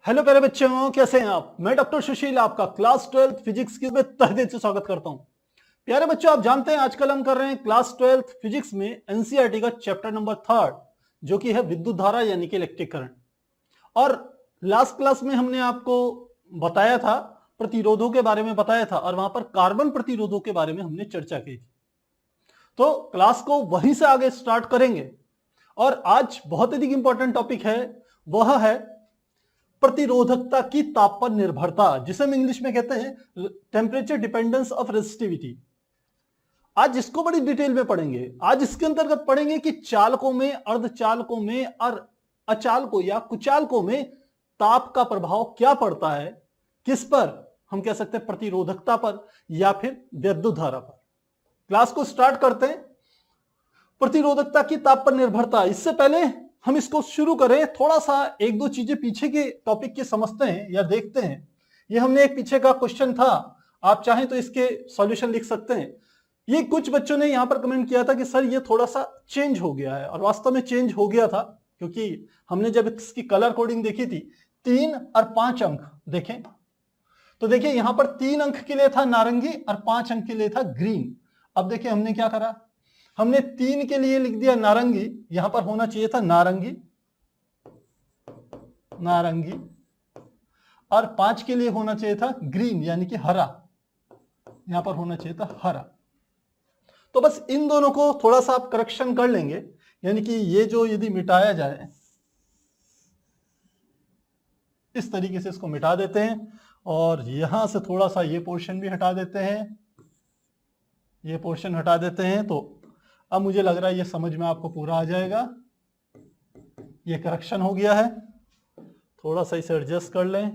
Hello प्यारे बच्चों, कैसे हैं आप। मैं डॉक्टर सुशील आपका क्लास 12 फिजिक्स की में तहे दिल से स्वागत करता हूं। प्यारे बच्चों, आप जानते हैं आजकल हम कर रहे हैं क्लास 12 फिजिक्स में एनसीईआरटी का चैप्टर नंबर 3 जो कि है विद्युत धारा यानी कि इलेक्ट्रिक करंट। और लास्ट क्लास में हमने आपको बताया था, प्रतिरोधों के बारे में बताया था और वहां पर कार्बन प्रतिरोधों के बारे में हमने चर्चा की थी। तो क्लास को वहीं से आगे स्टार्ट करेंगे और आज बहुत अधिक इंपॉर्टेंट टॉपिक है, वह है प्रतिरोधकता की ताप पर निर्भरता, जिसे हम इंग्लिश में कहते हैं टेम्परेचर डिपेंडेंस ऑफ रेजिस्टिविटी। आज इसको बड़ी डिटेल में पढ़ेंगे। आज इसके अंतर्गत पढ़ेंगे कि चालकों में, अर्धचालकों में और अचालकों या कुचालकों में ताप का प्रभाव क्या पड़ता है, किस पर हम कह सकते हैं, प्रतिरोधकता पर या फिर विद्युत धारा पर। क्लास को स्टार्ट करते हैं। प्रतिरोधकता की ताप पर निर्भरता। इससे पहले हम इसको शुरू करें, थोड़ा सा एक दो चीजें पीछे के टॉपिक की समझते हैं या देखते हैं। ये हमने एक पीछे का क्वेश्चन था, आप चाहें तो इसके सॉल्यूशन लिख सकते हैं। ये कुछ बच्चों ने यहां पर कमेंट किया था कि सर ये थोड़ा सा चेंज हो गया है, और वास्तव में चेंज हो गया था क्योंकि हमने जब इसकी कलर कोडिंग देखी थी 3 और 5 अंक देखें तो देखिए यहां पर 3 अंक के लिए था नारंगी और 5 अंक के लिए था ग्रीन। अब देखिए हमने क्या करा, हमने 3 के लिए लिख दिया नारंगी, यहां पर होना चाहिए था नारंगी नारंगी, और 5 के लिए होना चाहिए था ग्रीन यानी कि हरा, यहां पर होना चाहिए था हरा। तो बस इन दोनों को थोड़ा सा आप करेक्शन कर लेंगे, यानी कि ये जो यदि मिटाया जाए इस तरीके से इसको मिटा देते हैं, और यहां से थोड़ा सा ये पोर्शन भी हटा देते हैं, ये पोर्शन हटा देते हैं। तो अब मुझे लग रहा है ये समझ में आपको पूरा आ जाएगा। ये करेक्शन हो गया है, थोड़ा सा इसे एडजस्ट कर लें।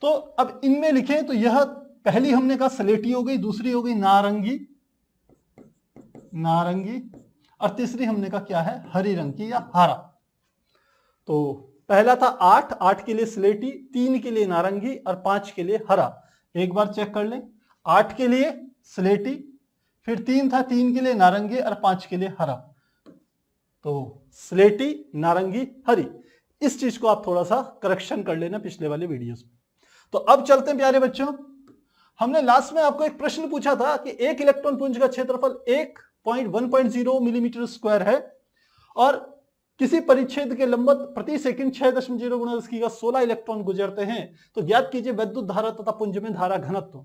तो अब इनमें लिखें तो यह पहली हमने कहा स्लेटी हो गई, दूसरी हो गई नारंगी नारंगी, और तीसरी हमने कहा क्या है, हरी रंग की या हरा। तो पहला था 8 के लिए स्लेटी, 3 के लिए नारंगी और 5 के लिए हरा। एक बार चेक कर लें, 8 के लिए स्लेटी, फिर 3 था, 3 के लिए नारंगी और 5 के लिए हरा। तो स्लेटी, नारंगी, हरी, इस चीज को आप थोड़ा सा करेक्शन कर लेना पिछले वाले वीडियोस में। तो अब चलते हैं प्यारे बच्चों, हमने लास्ट में आपको एक प्रश्न पूछा था कि एक इलेक्ट्रॉन पुंज का क्षेत्रफल 1.10 मिलीमीटर स्क्वायर है और किसी परिच्छेद के लंबवत प्रति सेकंड 6.0 गुणा 10 की 16 इलेक्ट्रॉन गुजरते हैं, तो ज्ञात कीजिए विद्युत धारा तथा पुंज में धारा घनत्व।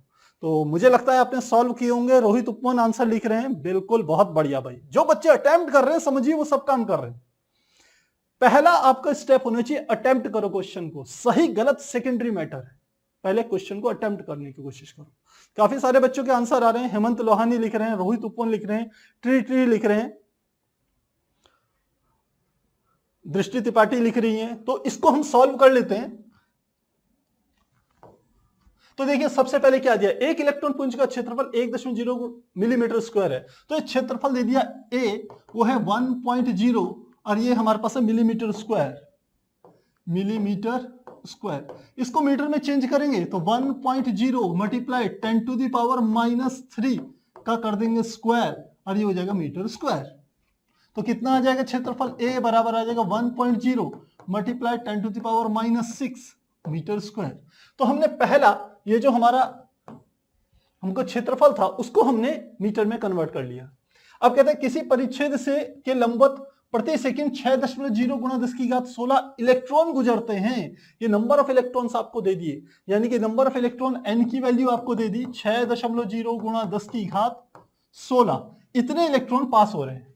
तो मुझे लगता है आपने सॉल्व किए होंगे। रोहित उपवन आंसर लिख रहे हैं, बिल्कुल, बहुत बढ़िया भाई। जो बच्चे अटेम्प्ट कर रहे हैं समझिए वो सब काम कर रहे हैं। पहला आपका स्टेप होना चाहिए अटेम्प्ट करो क्वेश्चन को, सही गलत सेकेंडरी मैटर है, पहले क्वेश्चन को अटेम्प्ट करने की कोशिश करो। काफी सारे बच्चों के आंसर आ रहे हैं, हेमंत लोहानी लिख रहे हैं, रोहित उपवन लिख रहे हैं, ट्री लिख रहे हैं, दृष्टि त्रिपाठी लिख रही हैं। तो इसको हम सॉल्व कर लेते हैं। तो देखिए सबसे पहले क्या दिया, एक इलेक्ट्रॉन पुंज का क्षेत्रफल 1.0 मिलीमीटर स्क्वायर है, तो ये क्षेत्रफल दे दिया ए, वो है 1.0, और ये हमारे पास है मिलीमीटर स्क्वायर। इसको मीटर में चेंज करेंगे तो 1.0 मल्टीप्लाई 10⁻³ का कर देंगे स्क्वायर, और ये हो जाएगा मीटर स्क्वायर। तो कितना आ जाएगा क्षेत्रफल, ए बराबर आ जाएगा 1.0 मल्टीप्लाई 10⁻⁻6 मीटर स्क्वायर। तो हमने पहला ये जो हमारा हमको क्षेत्रफल था उसको हमने मीटर में कन्वर्ट कर लिया। अब कहते हैं किसी परिच्छेद से के लंबवत प्रति सेकंड 6.0 गुणा 10 की घात 16 इलेक्ट्रॉन गुजरते हैं। ये नंबर ऑफ इलेक्ट्रॉन्स आपको दे दिए, यानी कि नंबर ऑफ इलेक्ट्रॉन एन की वैल्यू आपको दे दी 6.0 गुणा 10 की घात 16, इतने इलेक्ट्रॉन पास हो रहे हैं।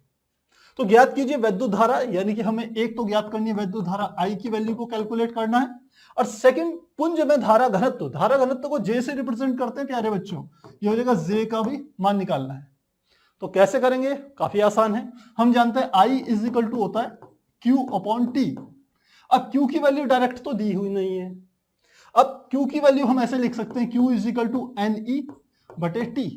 तो ज्ञात कीजिए विद्युत धारा, यानी कि हमें एक तो ज्ञात करनी है विद्युत धारा आई की वैल्यू को कैलकुलेट करना है, और सेकंड पुंज में धारा घनत्व को जे से रिप्रेजेंट करते हैं प्यारे बच्चों, ये हो जाएगा जे का भी मान निकालना है। तो कैसे करेंगे, काफी आसान है। हम जानते हैं I इज इक्वल टू होता है Q/T। अब Q की वैल्यू डायरेक्ट तो दी हुई नहीं है, अब Q की वैल्यू हम ऐसे लिख सकते हैं Q is equal to NE/T।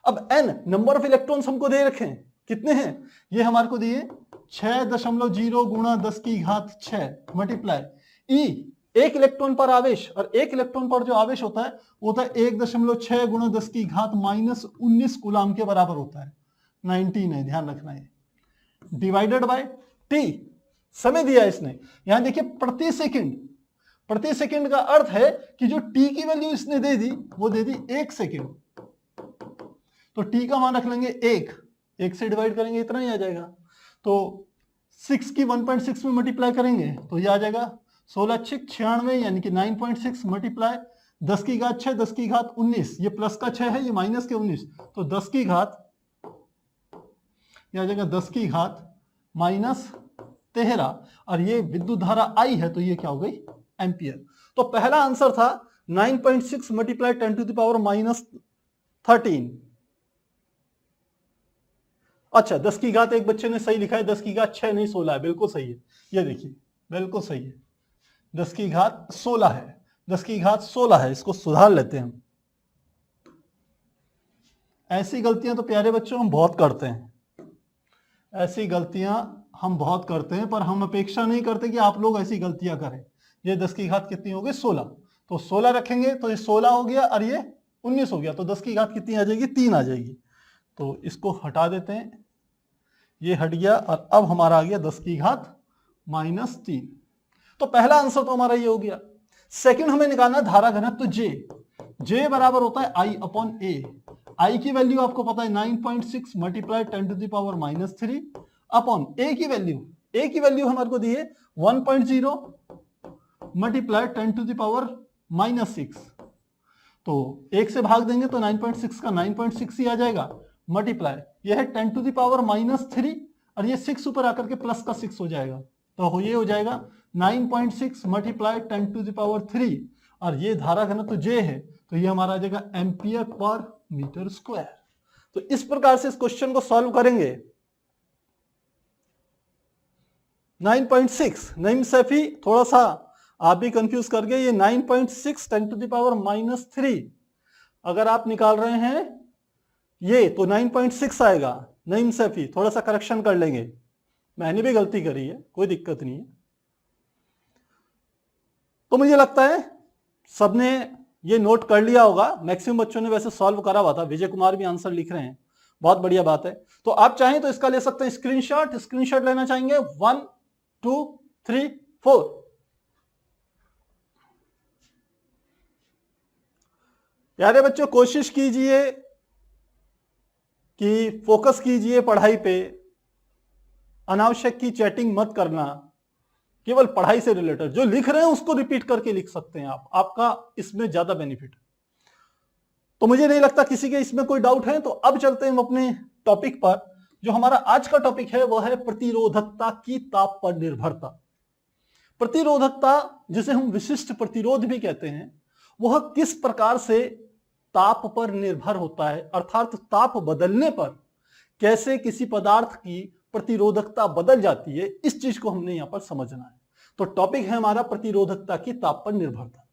अब N नंबर ऑफ इलेक्ट्रॉन्स हमको दे रखे हैं, कितने हैं, ये हमारे को दिए 6.0 गुणा 10 की घात 6 मल्टीप्लाई E एक इलेक्ट्रॉन पर आवेश, और एक इलेक्ट्रॉन पर जो आवेश होता है वो होता है 1.6 गुणा 10 की घात -19 कूलाम के बराबर होता है। 19 है, ध्यान रखना है, डिवाइडेड बाय टी, समय दिया इसने। यहां देखिए प्रति सेकंड, प्रति सेकंड का अर्थ है कि जो टी की वैल्यू इसने दे दी वो दे दी 1 सेकंड, तो टी का मान रख लेंगे 1 से डिवाइड करेंगे इतना ही आ जाएगा। तो 6 की 1.6 में मल्टीप्लाई करेंगे तो ये आ जाएगा 16 6 96, यानी कि 9.6 मल्टीप्लाई 10 की घात 6, 10 की घात 19, ये प्लस का 6 है, ये माइनस के 19, तो 10 की घात, ये आ जाएगा 10 की घात -13, और ये विद्युत धारा आई है तो ये क्या हो गई, एम्पियर। तो पहला आंसर था 9.6 मल्टीप्लाई 10 टू द पावर -13। अच्छा, 10 की घात एक बच्चे ने सही लिखा है, 10 की घात 6 नहीं 16 है, बिल्कुल सही है, ये देखिए बिल्कुल सही है, 10 की घात 16 है, 10 की घात 16 है, इसको सुधार लेते हैं हम। ऐसी गलतियां तो प्यारे बच्चों हम बहुत करते हैं, ऐसी गलतियां हम बहुत करते हैं, पर हम अपेक्षा नहीं करते कि आप लोग ऐसी गलतियां करें। ये 10 की घात कितनी हो गई, 16, तो 16 रखेंगे तो ये 16 हो गया और ये 19 हो गया, तो 10 की घात कितनी आ जाएगी, 3 आ जाएगी। तो इसको हटा देते हैं, ये हट गया, और अब हमारा आ गया 10 की घात -3। तो पहला आंसर तो हमारा ये हो गया। सेकंड हमें निकालना धारा घनत्व जे बराबर होता है I अपॉन ए। आई की वैल्यू आपको पता है 9.6 multiply 10 to the power -3 upon A की वैल्यू हमारे को दी है 1.0 मल्टीप्लाई 10 टू द पावर -6, तो 1 से भाग देंगे तो 9.6 का 9.6 ही आ जाएगा, मल्टीप्लाई ये है 10 टू द पावर -3, और ये 6 ऊपर आकर के प्लस का 6 हो जाएगा, तो ये हो जाएगा 9.6 मल्टीप्लाई 10 टू द पावर 3, और ये धारा घनत्व जे है, तो ये हमारा आ जाएगा एम्पियर पर मीटर स्क्वायर। तो इस प्रकार से इस क्वेश्चन को सॉल्व करेंगे। 9.6 नईम सैफी, थोड़ा सा आप भी कंफ्यूज कर गए, ये 9.6 10 टू द पावर -3 अगर आप निकाल रहे हैं ये तो 9.6 आएगा। नईम सैफी थोड़ा सा करेक्शन कर लेंगे, मैंने भी गलती करी है, कोई दिक्कत नहीं है। तो मुझे लगता है सबने ये नोट कर लिया होगा, मैक्सिमम बच्चों ने वैसे सॉल्व करा हुआ था, विजय कुमार भी आंसर लिख रहे हैं, बहुत बढ़िया बात है। तो आप चाहें तो इसका ले सकते हैं स्क्रीनशॉट लेना चाहेंगे 1 2 3 4। प्यारे बच्चों कोशिश कीजिए कि फोकस कीजिए पढ़ाई पे, अनावश्यक की चैटिंग मत करना, केवल पढ़ाई से रिलेटेड जो लिख रहे हैं उसको रिपीट करके लिख सकते हैं आप, आपका इसमें ज्यादा बेनिफिट है। तो मुझे नहीं लगता किसी के इसमें कोई डाउट है, तो अब चलते हैं अपने टॉपिक पर। जो हमारा आज का टॉपिक है वो है प्रतिरोधकता की ताप पर निर्भरता। प्रतिरोधकता, जिसे हम विशिष्ट प्रतिरोध भी कहते हैं, वह किस प्रकार से ताप पर निर्भर होता है, अर्थात ताप बदलने पर कैसे किसी पदार्थ की प्रतिरोधकता बदल जाती है, इस चीज को हमने यहां पर समझना है। तो टॉपिक है हमारा प्रतिरोधकता की ताप पर निर्भरता।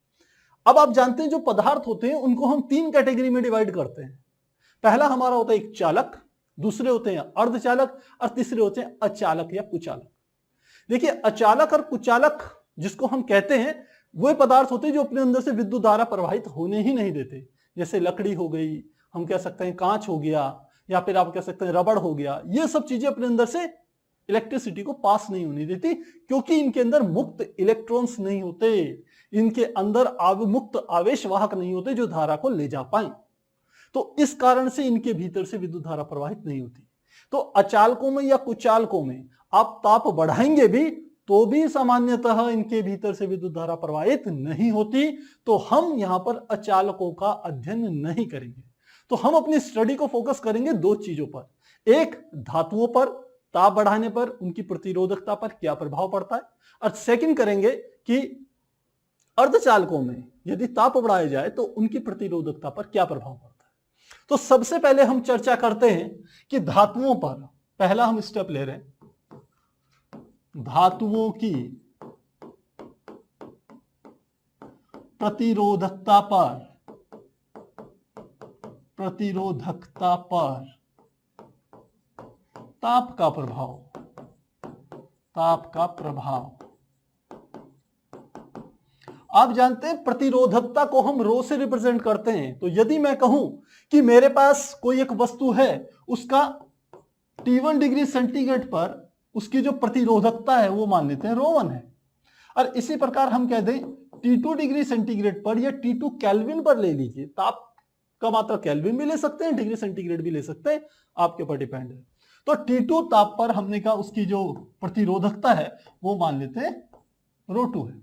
अब आप जानते हैं जो पदार्थ होते हैं उनको हम 3 कैटेगरी में डिवाइड करते हैं। पहला हमारा होता है एक चालक, दूसरे होते हैं अर्धचालक, और तीसरे होते हैं अचालक या कुचालक। देखिए अचालक और कुचालक जिसको हम कहते हैं वो पदार्थ होते हैं जो अपने अंदर से विद्युत धारा प्रवाहित होने ही नहीं देते, जैसे लकड़ी हो गई, हम कह सकते हैं कांच हो गया, या फिर आप कह सकते हैं रबड़ हो गया। ये सब चीजें अपने अंदर से इलेक्ट्रिसिटी को पास नहीं होने देती, क्योंकि इनके अंदर मुक्त इलेक्ट्रॉन्स नहीं होते, इनके अंदर मुक्त आवेश वाहक नहीं होते जो धारा को ले जा पाए। तो इस कारण से इनके भीतर से विद्युत धारा प्रवाहित नहीं होती। तो अचालकों में या कुचालकों में आप ताप बढ़ाएंगे भी तो भी सामान्यतः इनके भीतर से विद्युत धारा प्रवाहित नहीं होती। तो हम यहां पर अचालकों का अध्ययन नहीं करेंगे। तो हम अपनी स्टडी को फोकस करेंगे 2 चीजों पर, एक धातुओं पर ताप बढ़ाने पर उनकी प्रतिरोधकता पर क्या प्रभाव पड़ता है, और सेकंड करेंगे कि अर्धचालकों में यदि ताप बढ़ाया जाए तो उनकी प्रतिरोधकता पर क्या प्रभाव पड़ता है। तो सबसे पहले हम चर्चा करते हैं कि धातुओं पर, पहला हम स्टेप ले रहे हैं धातुओं की प्रतिरोधकता पर ताप का प्रभाव। आप जानते हैं प्रतिरोधकता को हम रो से रिप्रेजेंट करते हैं। तो यदि मैं कहूं कि मेरे पास कोई एक वस्तु है, उसका T1 डिग्री सेंटीग्रेड पर उसकी जो प्रतिरोधकता है वो मान लेते हैं ρ1 है, और इसी प्रकार हम कह दें T2 डिग्री सेंटीग्रेड पर या T2 केल्विन पर ले लीजिए, ताप का मात्रा केल्विन भी ले सकते हैं, डिग्री सेंटीग्रेड भी ले सकते हैं, आपके ऊपर डिपेंड है। तो T2 ताप पर हमने कहा उसकी जो प्रतिरोधकता है वो मान लेते हैं ρ2 है।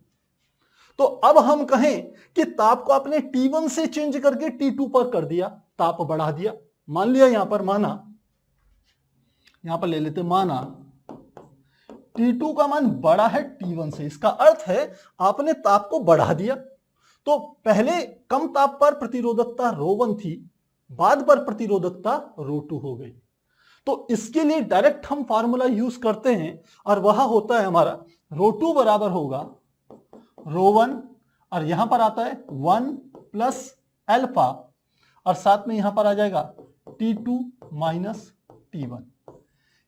तो अब हम कहें कि ताप को आपने T1 से चेंज करके T2 पर कर दिया, ताप बढ़ा दिया, मान लिया, यहां पर माना, यहां पर ले लेते माना T2 का मान बड़ा है T1 से, इसका अर्थ है आपने ताप को बढ़ा दिया। तो पहले कम ताप पर प्रतिरोधकता ρ1 थी, बाद पर प्रतिरोधकता ρ2 हो गई। तो इसके लिए डायरेक्ट हम फार्मूला यूज करते हैं, और वह होता है हमारा ρ2 बराबर होगा ρ1, और यहां पर आता है 1 प्लस अल्फा, और साथ में यहां पर आ जाएगा T2 माइनस T1।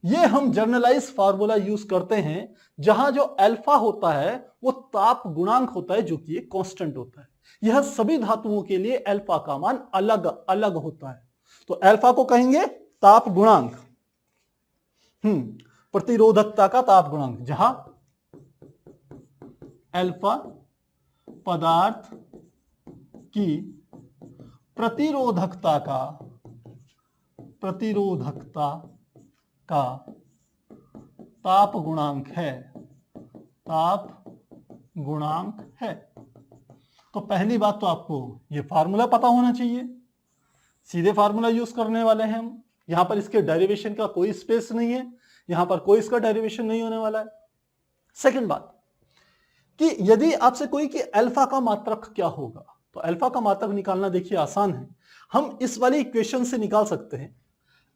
ये हम जर्नलाइज फार्मूला यूज करते हैं, जहां जो अल्फा होता है वो ताप गुणांक होता है, जो कि एक कांस्टेंट होता है। यह सभी धातुओं के लिए अल्फा का मान अलग अलग होता है। तो अल्फा को कहेंगे ताप गुणांक, प्रतिरोधकता का ताप गुणांक, जहां अल्फा पदार्थ की प्रतिरोधकता का ताप गुणांक है, ताप गुणांक है। तो पहली बात तो आपको ये फार्मूला पता होना चाहिए, सीधे फार्मूला यूज करने वाले हैं हम। यहां पर इसके डेरिवेशन का कोई स्पेस नहीं है, यहां पर कोई इसका डेरिवेशन नहीं होने वाला है। सेकंड बात कि यदि आपसे कोई कि अल्फा का मात्रक क्या होगा, तो अल्फा का मात्रक निकालना देखिए आसान है, हम इस वाली इक्वेशन से निकाल सकते हैं।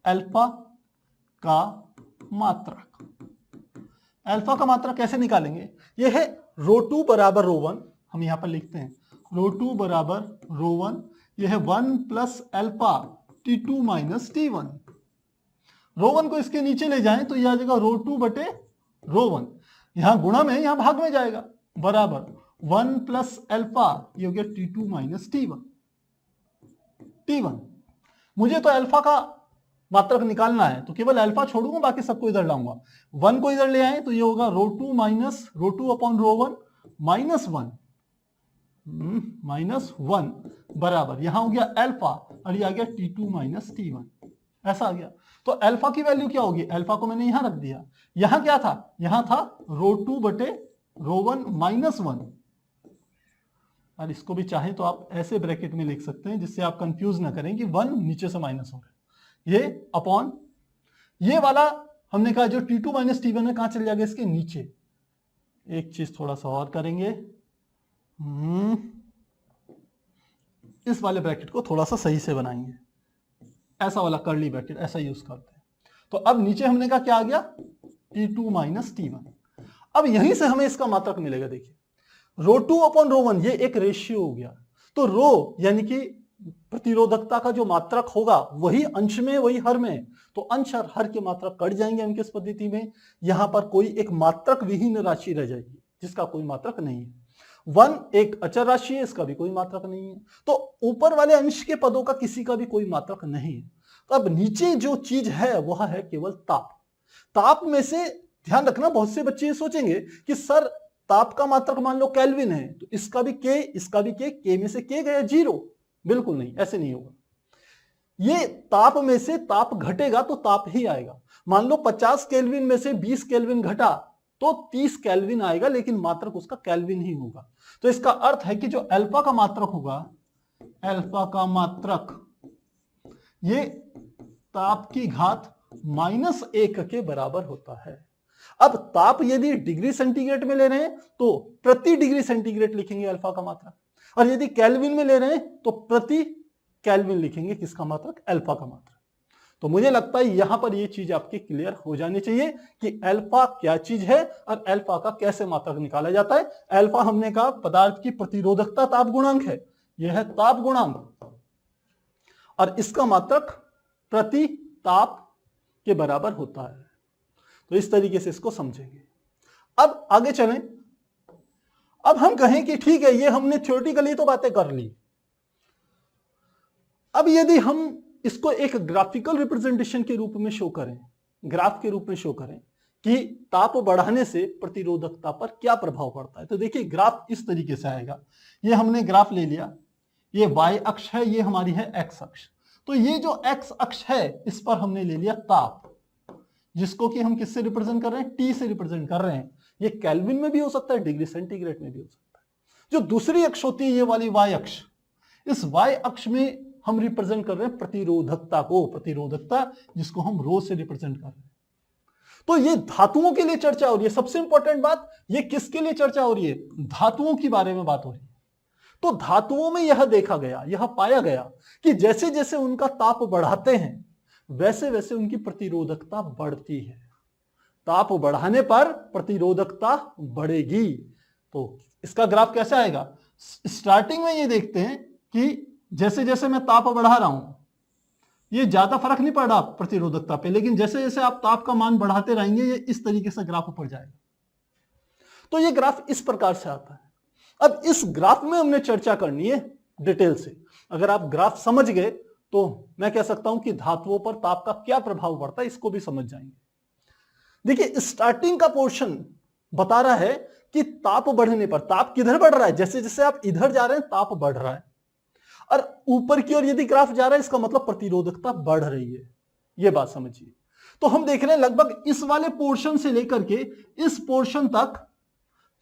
अल्फा का मात्रक, अल्फा का मात्रक कैसे निकालेंगे, यह है ρ2 बराबर ρ1, हम यहां पर लिखते हैं ρ2 बराबर ρ1, यह है 1 plus alpha T2 minus T1। ρ1 को इसके नीचे ले जाएं तो यह आ जाएगा ρ2 बटे ρ1, यहां गुणा में यहां भाग में जाएगा, बराबर 1 प्लस अल्फा, ये हो गया T2 माइनस T1। मुझे तो अल्फा का मात्रक निकालना है, तो केवल अल्फा छोड़ूंगा, बाकी सबको इधर लाऊंगा। 1 को इधर ले आए तो ये होगा ρ2 माइनस ρ2 अपॉन ρ1 माइनस 1 बराबर, यहां हो गया अल्फा, और ये आ गया T2 माइनस T1, ऐसा आ गया। तो अल्फा की वैल्यू क्या होगी, अल्फा को मैंने यहां रख दिया, यहां क्या था, यहां था ρ2 बटे ρ1 माइनस 1, और इसको भी चाहे तो आप ऐसे ब्रैकेट में लिख सकते हैं, जिससे आप कंफ्यूज ना करें कि 1 नीचे से माइनस हो गया, ये अपॉन ये वाला हमने कहा जो T2 माइनस T1 है, कहां चल जाएगा, इसके नीचे। एक चीज थोड़ा सा और करेंगे, इस वाले ब्रैकेट को थोड़ा सा सही से बनाएंगे, ऐसा वाला कर्ली ब्रैकेट ऐसा यूज करते हैं। तो अब नीचे हमने कहा क्या आ गया, T2 माइनस T1। अब यहीं से हमें इसका मात्रक मिलेगा, देखिए ρ2 अपॉन ρ1, ये एक रेशियो हो गया। तो रो यानी कि प्रतिरोधकता का जो मात्रक होगा वही अंश में वही हर में, तो अंश और हर के मात्रक कट जाएंगे हम किस पद्धति में, यहां पर कोई एक मात्रक विहीन राशि रह जाएगी जिसका कोई मात्रक नहीं है। 1 एक अचर राशि है, इसका भी कोई मात्रक नहीं है। तो ऊपर वाले अंश के पदों का किसी का भी कोई मात्रक नहीं है। तो अब नीचे जो चीज है वह है केवल ताप। ताप में से ध्यान रखना, बहुत से बच्चे ये सोचेंगे कि सर ताप का मात्रक मान लो केल्विन है, तो इसका भी के, इसका भी के में से के गया 0। बिल्कुल नहीं, ऐसे नहीं होगा। ये ताप में से ताप घटेगा तो ताप ही आएगा। मान लो 50 केल्विन में से 20 केल्विन घटा तो 30 केल्विन आएगा, लेकिन मात्रक उसका केल्विन ही होगा। तो इसका अर्थ है कि जो अल्फा का मात्रक होगा, अल्फा का मात्रक ये ताप की घात -1 के बराबर होता है। अब ताप यदि डिग्री सेंटीग्रेड में ले रहे हैं तो प्रति डिग्री सेंटीग्रेड लिखेंगे अल्फा का मात्रक, और यदि केल्विन में ले रहे हैं तो प्रति केल्विन लिखेंगे किसका मात्रक, अल्फा का मात्रक। तो मुझे लगता है यहां पर यह चीज आपकी क्लियर हो जानी चाहिए कि अल्फा क्या चीज है और अल्फा का कैसे मात्रक निकाला जाता है। अल्फा हमने कहा पदार्थ की प्रतिरोधकता ताप गुणांक है, यह है ताप गुणांक, और इसका मात्रक प्रति ताप के बराबर होता है। तो इस तरीके से इसको समझेंगे। अब आगे चलें। अब हम कहें कि ठीक है, ये हमने थ्योरेटिकली तो बातें कर ली, अब यदि हम इसको एक ग्राफिकल रिप्रेजेंटेशन के रूप में शो करें, ग्राफ के रूप में शो करें कि ताप बढ़ाने से प्रतिरोधकता पर क्या प्रभाव पड़ता है, तो देखिए ग्राफ इस तरीके से आएगा। ये हमने ग्राफ ले लिया, ये y अक्ष है, ये हमारी है x अक्ष। तो ये जो x अक्ष है इस पर हमने ले लिया ताप, जिसको कि हम किससे रिप्रेजेंट कर रहे हैं, T से रिप्रेजेंट कर रहे हैं। ये केल्विन में भी हो सकता है, डिग्री सेंटीग्रेड में भी हो सकता है। जो दूसरी अक्ष होती है ये वाली y अक्ष, इस y अक्ष में हम रिप्रेजेंट कर रहे हैं प्रतिरोधकता को, प्रतिरोधकता जिसको हम रो से रिप्रेजेंट कर रहे हैं। तो ये धातुओं के लिए चर्चा हो रही है। सबसे इंपॉर्टेंट बात, ये किसके लिए चर्चा हो रही है, धातुओं के बारे में बात हो रही है। तो धातुओं में यह देखा गया, यह पाया गया कि जैसे जैसे उनका ताप बढ़ाते हैं वैसे वैसे उनकी प्रतिरोधकता बढ़ती है। ताप बढ़ाने पर प्रतिरोधकता बढ़ेगी। तो इसका ग्राफ कैसे आएगा, स्टार्टिंग में ये देखते हैं कि जैसे जैसे मैं ताप बढ़ा रहा हूं, ये ज्यादा फर्क नहीं पड़ रहा प्रतिरोधकता पे, लेकिन जैसे जैसे आप ताप का मान बढ़ाते रहेंगे ये इस तरीके से ग्राफ ऊपर जाएगा। तो ये ग्राफ इस प्रकार से आता है। अब इस ग्राफ में हमने चर्चा करनी है डिटेल से। अगर आप ग्राफ समझ गए तो मैं कह सकता हूं कि धातुओं पर ताप का क्या प्रभाव पड़ता है इसको भी समझ जाएंगे। देखिए स्टार्टिंग का पोर्शन बता रहा है कि ताप बढ़ने पर, ताप किधर बढ़ रहा है, जैसे जैसे आप इधर जा रहे हैं ताप बढ़ रहा है, और ऊपर की ओर यदि ग्राफ जा रहा है इसका मतलब प्रतिरोधकता बढ़ रही है। यह बात समझिए। तो हम देख रहे हैं लगभग इस वाले पोर्शन से लेकर के इस पोर्शन तक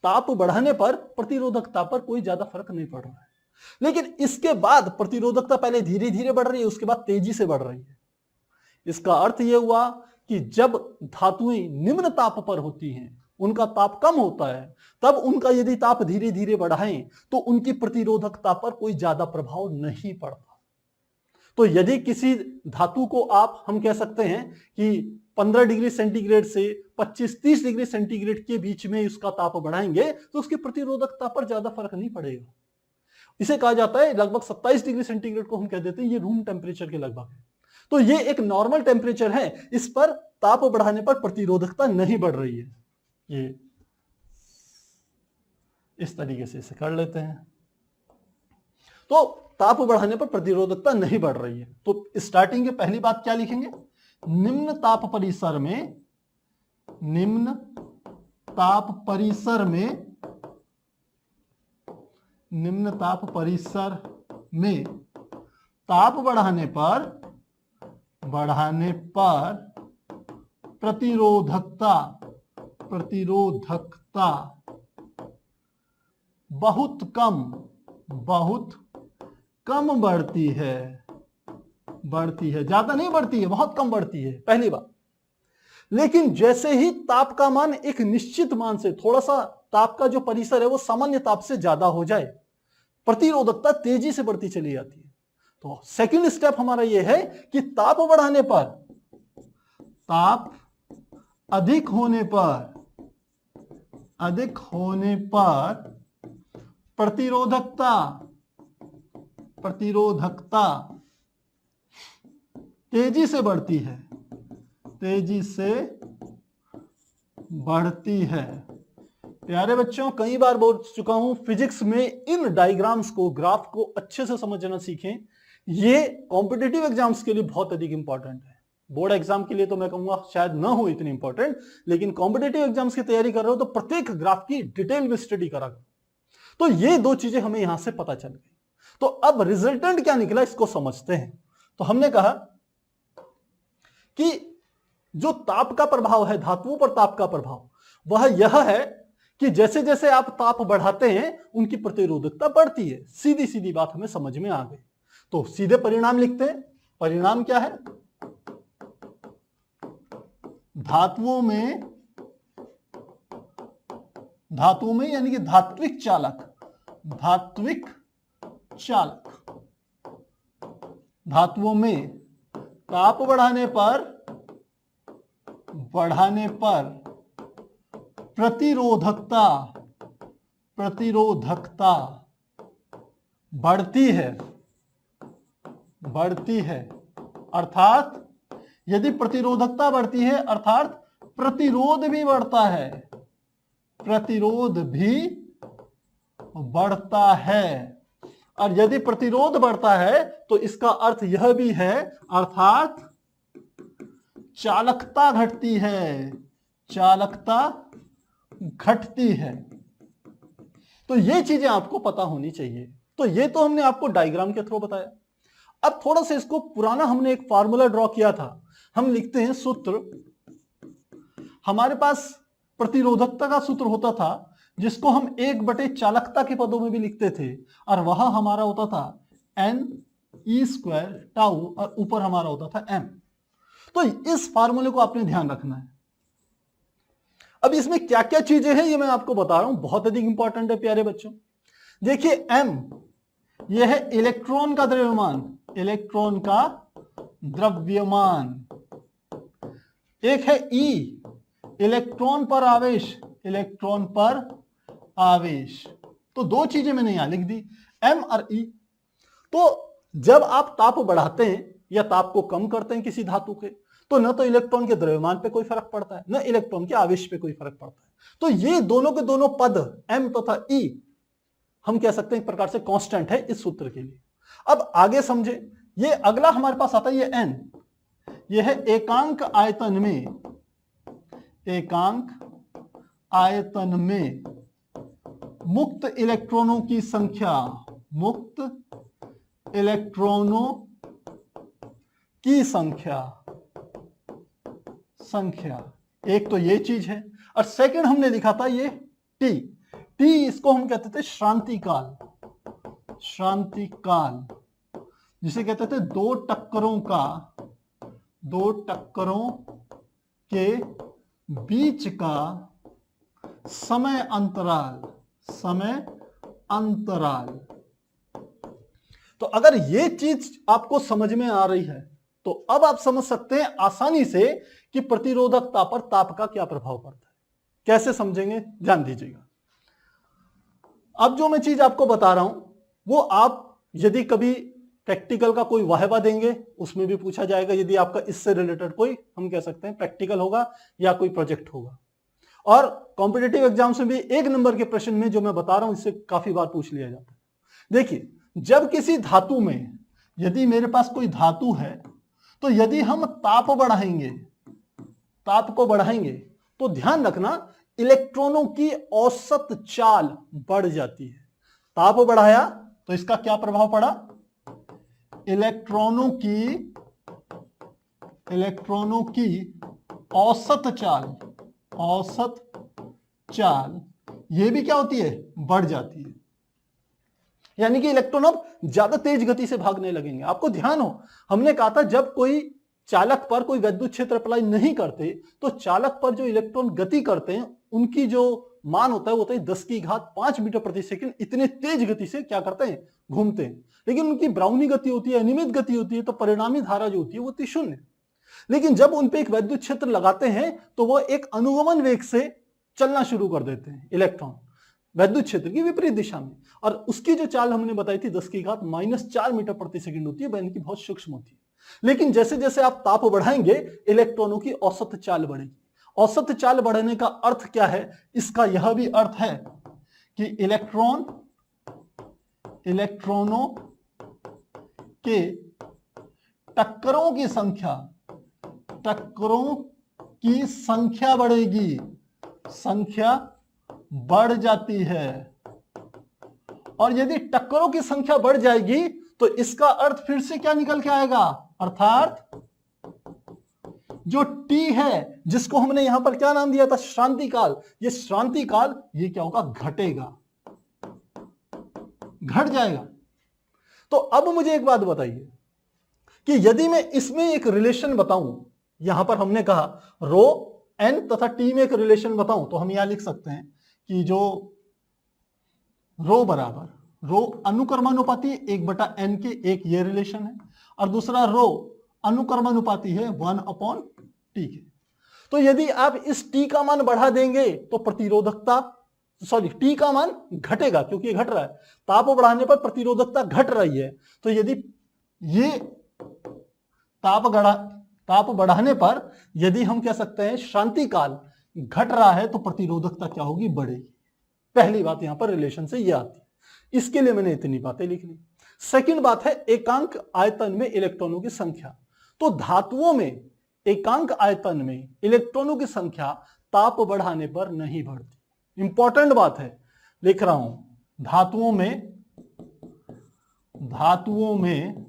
ताप बढ़ाने पर प्रतिरोधकता पर कोई ज्यादा फर्क नहीं पड़ रहा है, लेकिन इसके बाद प्रतिरोधकता पहले धीरे धीरे बढ़ रही है, उसके बाद तेजी से बढ़ रही है। इसका अर्थ यह हुआ कि जब धातुएं निम्न ताप पर होती हैं, उनका ताप कम होता है, तब उनका यदि ताप धीरे धीरे बढ़ाएं तो उनकी प्रतिरोधकता पर कोई ज्यादा प्रभाव नहीं पड़ता। तो यदि किसी धातु को आप, हम कह सकते हैं कि 15 डिग्री सेंटीग्रेड से 25-30 डिग्री सेंटीग्रेड के बीच में उसका ताप बढ़ाएंगे तो उसकी प्रतिरोधकता पर ज्यादा फर्क नहीं पड़ेगा। इसे कहा जाता है लगभग 27 डिग्री सेंटीग्रेड को हम कह देते हैं ये रूम टेम्परेचर के लगभग है। तो ये एक नॉर्मल टेम्परेचर है, इस पर ताप बढ़ाने पर प्रतिरोधकता नहीं बढ़ रही है। ये इस तरीके से इसे कर लेते हैं। तो ताप बढ़ाने पर प्रतिरोधकता नहीं बढ़ रही है। तो स्टार्टिंग की पहली बात क्या लिखेंगे, निम्न ताप परिसर में, निम्न ताप परिसर में, निम्न ताप परिसर में ताप बढ़ाने पर प्रतिरोधकता बहुत कम बढ़ती है, ज्यादा नहीं बढ़ती है, बहुत कम बढ़ती है, पहली बात। लेकिन जैसे ही ताप का मान एक निश्चित मान से, थोड़ा सा ताप का जो परिसर है वो सामान्य ताप से ज्यादा हो जाए, प्रतिरोधकता तेजी से बढ़ती चली जाती है। तो सेकंड स्टेप हमारा यह है कि ताप बढ़ाने पर, ताप अधिक होने पर प्रतिरोधकता तेजी से बढ़ती है। प्यारे बच्चों, कई बार बोल चुका हूं, फिजिक्स में इन डायग्राम्स को, ग्राफ को अच्छे से समझना सीखें। ये कॉम्पिटिटिव एग्जाम्स के लिए बहुत अधिक इंपॉर्टेंट है। बोर्ड एग्जाम के लिए तो मैं कहूंगा शायद ना हो इतनी इंपॉर्टेंट, लेकिन कॉम्पिटिटिव एग्जाम्स की तैयारी कर रहे हो तो प्रत्येक ग्राफ की डिटेल में स्टडी करा करो। तो ये दो चीजें हमें यहां से पता चल गई। तो अब रिजल्टेंट क्या निकला इसको समझते हैं। तो हमने कहा कि जो ताप का प्रभाव है, धातुओं पर ताप का प्रभाव, वह यह है कि जैसे जैसे आप ताप बढ़ाते हैं उनकी प्रतिरोधकता बढ़ती है। सीधी सीधी बात हमें समझ में आ गई। तो सीधे परिणाम लिखते हैं। परिणाम क्या है, धातुओं में यानी कि धात्विक चालक, धातुओं में ताप बढ़ाने पर प्रतिरोधकता बढ़ती है। अर्थात यदि प्रतिरोधकता बढ़ती है अर्थात प्रतिरोध भी बढ़ता है, प्रतिरोध भी बढ़ता है। और यदि प्रतिरोध बढ़ता है तो इसका अर्थ यह भी है, अर्थात चालकता घटती है, चालकता घटती है। तो ये चीजें आपको पता होनी चाहिए। तो ये तो हमने आपको डायग्राम के थ्रू बताया। अब थोड़ा सा इसको पुराना हमने एक फार्मूला ड्रॉ किया था। हम लिखते हैं सूत्र। हमारे पास प्रतिरोधकता का सूत्र होता था जिसको हम 1/चालकता के पदों में भी लिखते थे, और वह हमारा होता था n(e²) टाउ, और ऊपर हमारा होता था m। तो इस फार्मूले को आपने ध्यान रखना है। अब इसमें क्या क्या चीजें हैं ये मैं आपको बता रहा हूं, बहुत अधिक इंपॉर्टेंट है प्यारे बच्चों। देखिए m यह है इलेक्ट्रॉन का द्रव्यमान, इलेक्ट्रॉन का द्रव्यमान। एक है E, इलेक्ट्रॉन पर आवेश, इलेक्ट्रॉन पर आवेश। तो दो चीजें मैंने यहां लिख दी, M और E। तो जब आप ताप बढ़ाते हैं या ताप को कम करते हैं किसी धातु के, तो न तो इलेक्ट्रॉन के द्रव्यमान पे कोई फर्क पड़ता है, न इलेक्ट्रॉन के आवेश पे कोई फर्क पड़ता है। तो ये दोनों के दोनों पद M तथा E हम कह सकते हैं एक प्रकार से कांस्टेंट है इस सूत्र के लिए। अब आगे समझे, ये अगला हमारे पास आता है ये N, ये है एकांक आयतन में, एकांक आयतन में मुक्त इलेक्ट्रॉनों की संख्या, मुक्त इलेक्ट्रॉनों की संख्या, एक तो ये चीज है। और सेकंड हमने लिखा था ये T, इसको हम कहते थे श्रांति काल, श्रांति काल, जिसे कहते थे दो टक्करों के बीच का समय अंतराल, तो अगर ये चीज आपको समझ में आ रही है तो अब आप समझ सकते हैं आसानी से कि प्रतिरोधकता पर ताप का क्या प्रभाव पड़ता है। कैसे समझेंगे, ध्यान दीजिएगा। अब जो मैं चीज आपको बता रहा हूं वो आप यदि कभी प्रैक्टिकल का कोई वाहिवा देंगे उसमें भी पूछा जाएगा, यदि आपका इससे रिलेटेड कोई हम कह सकते हैं प्रैक्टिकल होगा या कोई प्रोजेक्ट होगा। और कॉम्पिटिटिव एग्जाम्स में भी 1 नंबर के प्रश्न में जो मैं बता रहा हूं इससे काफी बार पूछ लिया जाता है। देखिए, जब किसी धातु में, यदि मेरे पास कोई धातु है, तो यदि हम ताप को बढ़ाएंगे तो ध्यान रखना इलेक्ट्रॉनों की औसत चाल बढ़ जाती है। ताप बढ़ाया तो इसका क्या प्रभाव पड़ा, इलेक्ट्रॉनों की औसत चाल ये भी क्या होती है, बढ़ जाती है। यानी कि इलेक्ट्रॉन अब ज्यादा तेज गति से भागने लगेंगे। आपको ध्यान हो, हमने कहा था जब कोई चालक पर कोई विद्युत क्षेत्र अप्लाई नहीं करते तो चालक पर जो इलेक्ट्रॉन गति करते हैं उनकी जो मान होता है वो होता है 10⁵ मीटर प्रति सेकंड। इतने तेज गति से क्या करते हैं, घूमते हैं। लेकिन उनकी ब्राउनी गति होती है, अनियमित गति होती है, तो परिणामी धारा जो होती है वो होती है 0। लेकिन जब उन पे एक विद्युत क्षेत्र लगाते हैं तो वो एक अनुगमन वेग से चलना शुरू कर देते हैं इलेक्ट्रॉन विद्युत क्षेत्र की विपरीत दिशा में, और उसकी जो चाल हमने बताई थी 10⁻⁻⁴ मीटर प्रति सेकंड होती है, यानी कि बहुत सूक्ष्म होती है। लेकिन जैसे जैसे आप ताप बढ़ाएंगे इलेक्ट्रॉनों की औसत चाल बढ़ेगी। औसत चाल बढ़ने का अर्थ क्या है, इसका यह भी अर्थ है कि इलेक्ट्रॉनों के टक्करों की संख्या बढ़ेगी, संख्या बढ़ जाती है। और यदि टक्करों की संख्या बढ़ जाएगी तो इसका अर्थ फिर से क्या निकल के आएगा, अर्थात जो T है जिसको हमने यहां पर क्या नाम दिया था, श्रांति काल, ये श्रांति काल ये क्या होगा, घटेगा, घट जाएगा। तो अब मुझे एक बात बताइए कि यदि मैं इसमें एक रिलेशन बताऊं, यहां पर हमने कहा रो n तथा T में एक रिलेशन बताऊं, तो हम यहां लिख सकते हैं कि जो रो बराबर रो अनुक्रमानुपाती 1/n के, एक ये रिलेशन है, और दूसरा रो अनुक्रमानुपाती है 1/T के। तो यदि आप इस T का मान बढ़ा देंगे तो प्रतिरोधकता, T का मान घटेगा क्योंकि ये घट रहा है। ताप बढ़ाने पर प्रतिरोधकता घट रही है, तो यदि ये ताप बढ़ाने पर यदि हम कह सकते हैं श्रांति काल घट रहा है तो प्रतिरोधकता क्या होगी, बढ़ेगी। पहली बात यहां पर रिलेशन से ये आती है। इसके लिए मैंने इतनी बातें लिख ली। सेकंड बात है एकांक आयतन में इलेक्ट्रॉनों की संख्या। तो धातुओं में एकांक आयतन में इलेक्ट्रॉनों की संख्या ताप बढ़ाने पर नहीं बढ़ती। इंपॉर्टेंट बात है, लिख रहा हूं, धातुओं में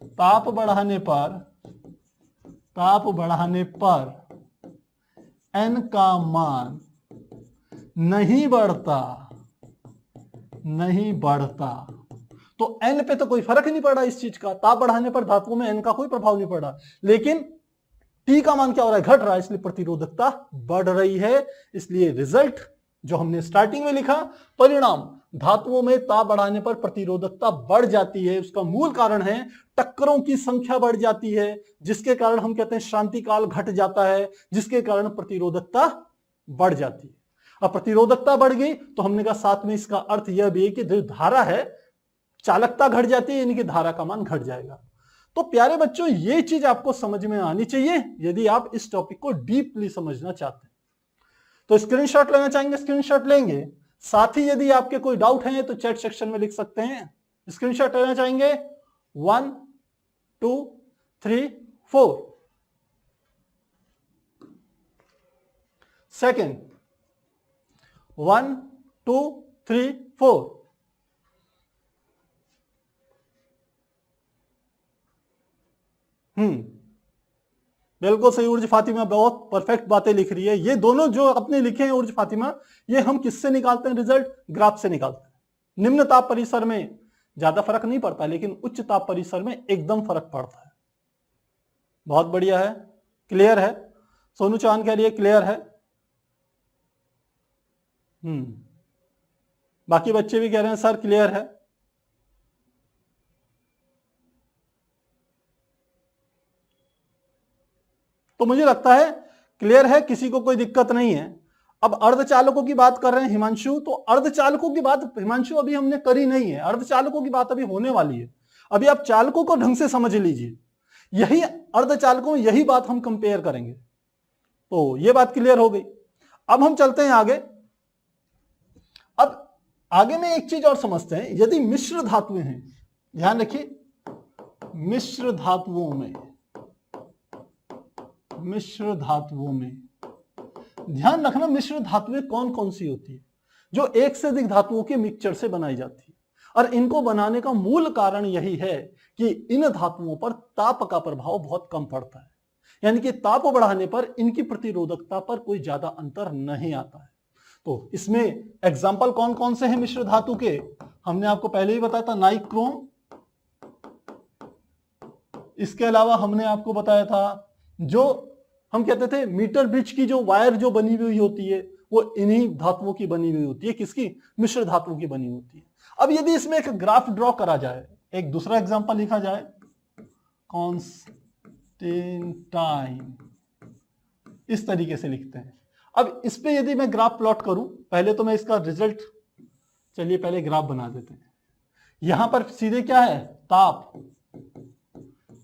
ताप बढ़ाने पर n का मान नहीं बढ़ता। तो n पे तो कोई फर्क नहीं पड़ा इस चीज का, ताप बढ़ाने पर धातुओं में n का कोई प्रभाव नहीं पड़ा, लेकिन T का मान क्या हो रहा है, घट रहा है, इसलिए प्रतिरोधकता बढ़ रही है। इसलिए रिजल्ट जो हमने स्टार्टिंग में लिखा, परिणाम धातुओं में ताप बढ़ाने पर प्रतिरोधकता बढ़ जाती है, उसका मूल कारण है टक्करों की संख्या बढ़ जाती है, जिसके कारण हम कहते हैं शांति काल घट जाता है, जिसके कारण प्रतिरोधकता बढ़ जाती है। अब प्रतिरोधकता बढ़ गई तो हमने कहा साथ में इसका अर्थ यह भी है कि जो धारा है, चालकता घट जाती है, यानी कि धारा का मान घट जाएगा। तो प्यारे बच्चों, ये चीज आपको समझ में आनी चाहिए यदि आप इस टॉपिक को डीपली समझना चाहते हैं। तो स्क्रीनशॉट लेना चाहेंगे, स्क्रीनशॉट लेंगे। साथ ही यदि आपके कोई डाउट है तो चैट सेक्शन में लिख सकते हैं। स्क्रीनशॉट लेना चाहेंगे 1 2 3 4। सेकेंड 1 2 3 4। बिल्कुल सही उर्ज फातिमा, बहुत परफेक्ट बातें लिख रही है। ये दोनों जो अपने लिखे हैं उर्ज फातिमा, ये हम किससे निकालते हैं रिजल्ट, ग्राफ से निकालते हैं। निम्न ताप परिसर में ज्यादा फर्क नहीं पड़ता, लेकिन उच्च ताप परिसर में एकदम फर्क पड़ता है। बहुत बढ़िया है, क्लियर है। सोनू चौहान कह रही है क्लियर है। बाकी बच्चे भी कह रहे हैं सर क्लियर है। तो मुझे लगता है क्लियर है, किसी को कोई दिक्कत नहीं है। अब अर्धचालकों की बात कर रहे हैं हिमांशु, तो अर्धचालकों की बात हिमांशु अभी हमने करी नहीं है, अर्धचालकों की बात अभी होने वाली है। अभी आप चालकों को ढंग से समझ लीजिए, यही अर्धचालकों में यही बात हम कंपेयर करेंगे। तो ये बात क्लियर हो गई। अब हम चलते हैं आगे। अब आगे में एक चीज और समझते हैं, यदि मिश्र धातुएं हैं, ध्यान रखिए, मिश्र धातुओं में ध्यान रखना, मिश्र धातुएं कौन कौन सी होती है, जो एक से अधिक धातुओं के मिक्सचर से बनाई जाती है। और इनको बनाने का मूल कारण यही है कि इन धातुओं पर ताप का प्रभाव बहुत कम पड़ता है, यानी कि ताप बढ़ाने पर इनकी प्रतिरोधकता पर कोई ज्यादा अंतर नहीं आता है। तो इसमें एग्जाम्पल कौन कौन से हैं मिश्र धातु के, हमने आपको पहले ही बताया था नाइक्रोम, इसके अलावा हमने आपको बताया था जो हम कहते थे मीटर ब्रिज की जो वायर जो बनी हुई होती है वो इन्हीं धातुओं की बनी हुई होती है, किसकी, मिश्र धातुओं की बनी होती है। अब यदि इसमें एक ग्राफ ड्रॉ करा जाए, एक दूसरा एग्जांपल लिखा जाए, कॉन्स्टेंटाइन, इस तरीके से लिखते हैं। अब इस पे यदि मैं ग्राफ प्लॉट करूं, पहले तो मैं इसका रिजल्ट, चलिए पहले ग्राफ बना देते हैं। यहां पर सीधे क्या है, ताप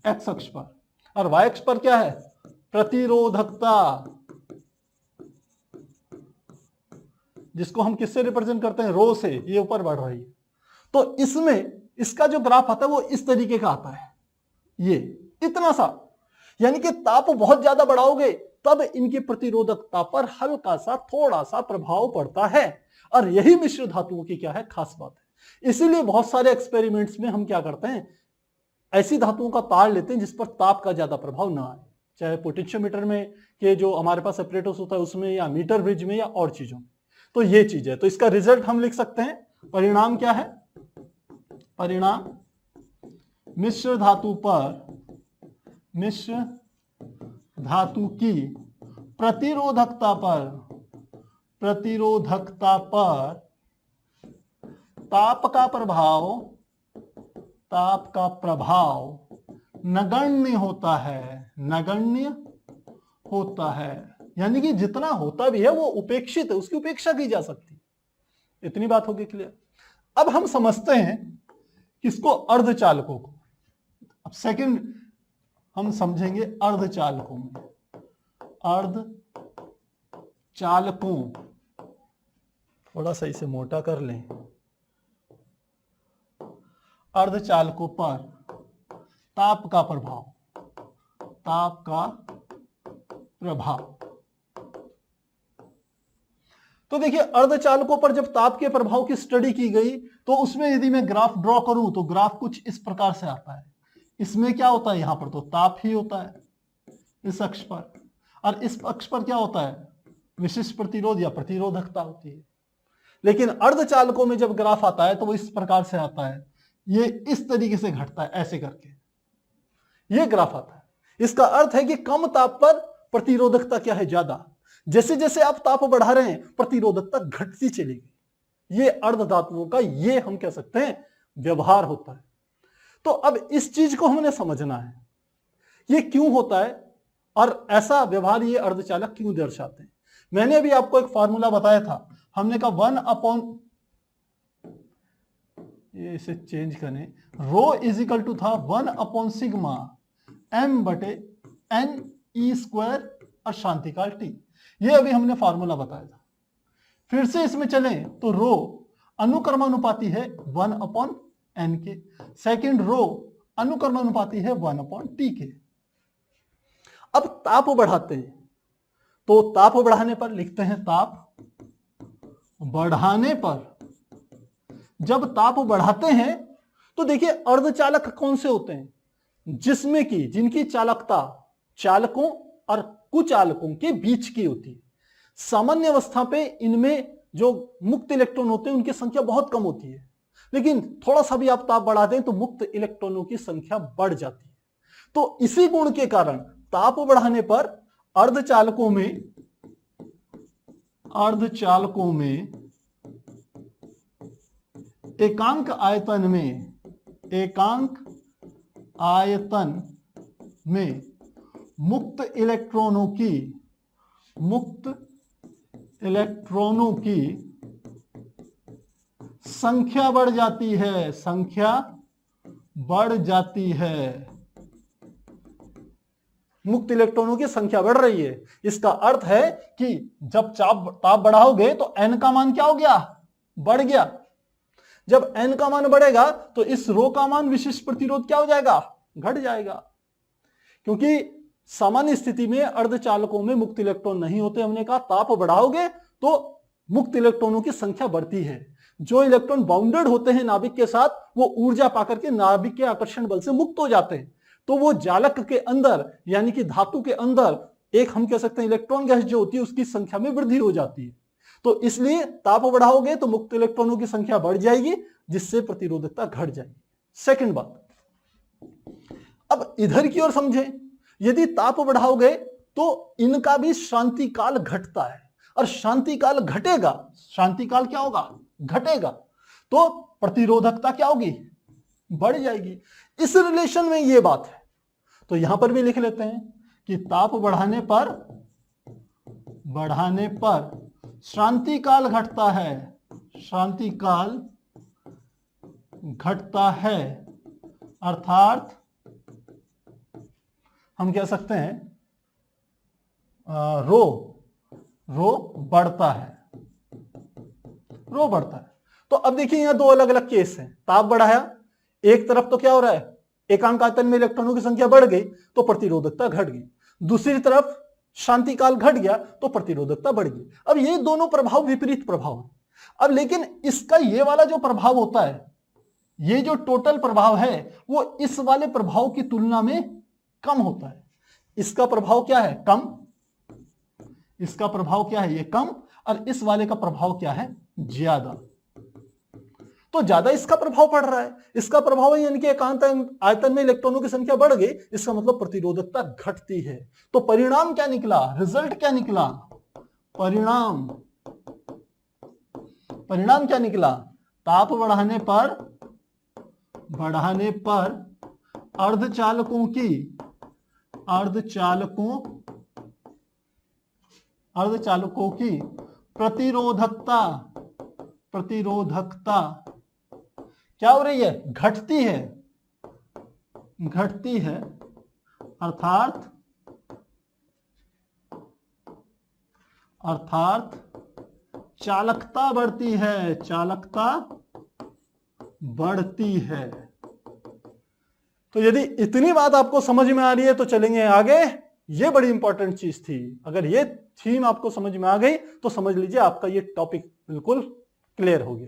एक्स अक्ष पर, और वाई अक्ष पर क्या है, प्रतिरोधकता, जिसको हम किससे रिप्रेजेंट करते हैं, रो से, ये ऊपर बढ़ रही है। तो इसमें इसका जो ग्राफ आता है वो इस तरीके का आता है, ये इतना सा, यानी कि ताप बहुत ज्यादा बढ़ाओगे तब इनकी प्रतिरोधकता पर हल्का सा थोड़ा सा प्रभाव पड़ता है। और यही मिश्र धातुओं की क्या है, खास बात है। इसीलिए बहुत सारे एक्सपेरिमेंट्स में हम क्या करते हैं, ऐसी धातुओं का तार लेते हैं जिस पर ताप का ज्यादा प्रभाव ना आए, चाहे पोटेंशियोमीटर में के जो हमारे पास सेपरेटर्स होता है उसमें, या मीटर ब्रिज में, या और चीजों में। तो ये चीज है। तो इसका रिजल्ट हम लिख सकते हैं, परिणाम क्या है, परिणाम मिश्र धातु पर, मिश्र धातु की प्रतिरोधकता पर ताप का प्रभाव नगण्य होता है, यानी कि जितना होता भी है वो उपेक्षित है, उसकी उपेक्षा की जा सकती है। इतनी बात होगी क्लियर। अब हम समझते हैं किसको, अर्धचालकों को। अब सेकंड हम समझेंगे अर्धचालकों में, अर्धचालकों, थोड़ा सा इसे मोटा कर लें, अर्धचालकों पर ताप का प्रभाव, ताप का प्रभाव। तो देखिए अर्धचालकों पर जब ताप के प्रभाव की स्टडी की गई तो उसमें यदि मैं ग्राफ ड्रॉ करूं तो ग्राफ कुछ इस प्रकार से आता है। इसमें क्या होता है, यहां पर तो ताप ही होता है इस अक्ष पर, और इस अक्ष पर क्या होता है, विशिष्ट प्रतिरोध या प्रतिरोधकता होती है। लेकिन अर्धचालकों में जब ग्राफ आता है तो वो इस प्रकार से आता है, ये इस तरीके से घटता है, ऐसे करके ये ग्राफ आता है। इसका अर्थ है कि कम ताप पर प्रतिरोधकता क्या है, ज्यादा। जैसे जैसे आप ताप बढ़ा रहे हैं प्रतिरोधकता घटती चलेगी। ये अर्धधातुओं का ये हम कह सकते हैं व्यवहार होता है। तो अब इस चीज को हमने समझना है, ये क्यों होता है और ऐसा व्यवहार ये अर्धचालक क्यों दर्शाते हैं। मैंने अभी आपको एक फार्मूला बताया था, हमने कहा 1/, ये इसे चेंज करें, रो इज इक्वल टू था 1/सिग्मा m/n² और शांतिकाल t। ये अभी हमने फार्मूला बताया था। फिर से इसमें चलें तो रो अनुक्रमानुपाती है 1/n के, सेकंड रो अनुक्रमानुपाती है 1/t के। अब ताप बढ़ाते हैं तो ताप बढ़ाने पर लिखते हैं ताप बढ़ाने पर, जब ताप बढ़ाते हैं तो देखिए अर्धचालक कौन से होते हैं, जिसमें कि जिनकी चालकता चालकों और कुचालकों के बीच की होती है। सामान्य अवस्था पे इनमें जो मुक्त इलेक्ट्रॉन होते हैं उनकी संख्या बहुत कम होती है, लेकिन थोड़ा सा भी आप ताप बढ़ा दें तो मुक्त इलेक्ट्रॉनों की संख्या बढ़ जाती है। तो इसी गुण के कारण ताप बढ़ाने पर अर्धचालकों में एकांक आयतन में मुक्त इलेक्ट्रॉनों की संख्या बढ़ जाती है, मुक्त इलेक्ट्रॉनों की संख्या बढ़ रही है। इसका अर्थ है कि जब ताप बढ़ाओगे तो n का मान क्या हो गया, बढ़ गया। जब n का मान बढ़ेगा तो इस रो का मान विशिष्ट प्रतिरोध क्या हो जाएगा, घट जाएगा। क्योंकि सामान्य स्थिति में अर्धचालकों में मुक्त इलेक्ट्रॉन नहीं होते। हमने कहा ताप बढ़ाओगे तो मुक्त इलेक्ट्रॉनों की संख्या बढ़ती है। जो इलेक्ट्रॉन बाउंडेड होते हैं नाभिक के साथ, वो ऊर्जा पाकर के नाभिक के आकर्षण बल से मुक्त हो जाते हैं। तो वो जालक के अंदर यानी कि धातु के अंदर एक हम कह सकते हैं इलेक्ट्रॉन गैस जो होती है उसकी संख्या में वृद्धि हो जाती है। तो इसलिए ताप बढ़ाओगे तो मुक्त इलेक्ट्रॉनों की संख्या बढ़ जाएगी, जिससे प्रतिरोधकता घट जाएगी। सेकंड बात, अब इधर की ओर समझें, यदि ताप बढ़ाओगे तो इनका भी शांतिकाल घटता है, और शांतिकाल घटेगा, शांतिकाल क्या होगा, घटेगा, तो प्रतिरोधकता क्या होगी, बढ़ जाएगी। इस रिलेशन में ये बात है। तो यहां पर भी लिख लेते हैं कि ताप बढ़ाने पर शांतिकाल घटता है, शांतिकाल घटता है, अर्थात हम कह सकते हैं रो बढ़ता है, रो बढ़ता है। तो अब देखिए यहां दो अलग अलग केस हैं। ताप बढ़ाया, एक तरफ तो क्या हो रहा है, एकांक आयतन में इलेक्ट्रॉनों की संख्या बढ़ गई तो प्रतिरोधकता घट गई, दूसरी तरफ शांतिकाल घट गया तो प्रतिरोधकता बढ़ गई। अब ये दोनों प्रभाव विपरीत प्रभाव है। अब लेकिन इसका ये वाला जो प्रभाव होता है, ये जो टोटल प्रभाव है वो इस वाले प्रभाव की तुलना में कम होता है। इसका प्रभाव क्या है, कम, इसका प्रभाव क्या है, ये कम, और इस वाले का प्रभाव क्या है, ज्यादा। तो ज्यादा इसका प्रभाव पड़ रहा है, इसका प्रभाव है यानी कि एकांक आयतन में इलेक्ट्रॉनों की संख्या बढ़ गई, इसका मतलब प्रतिरोधकता घटती है। तो परिणाम क्या निकला, रिजल्ट क्या निकला, परिणाम क्या निकला, ताप बढ़ाने पर अर्धचालकों की प्रतिरोधकता क्या हो रही है, घटती है, अर्थात चालकता बढ़ती है, तो यदि इतनी बात आपको समझ में आ रही है तो चलेंगे आगे। ये बड़ी इंपॉर्टेंट चीज थी, अगर ये थीम आपको समझ में आ गई तो समझ लीजिए आपका ये टॉपिक बिल्कुल क्लियर हो गया।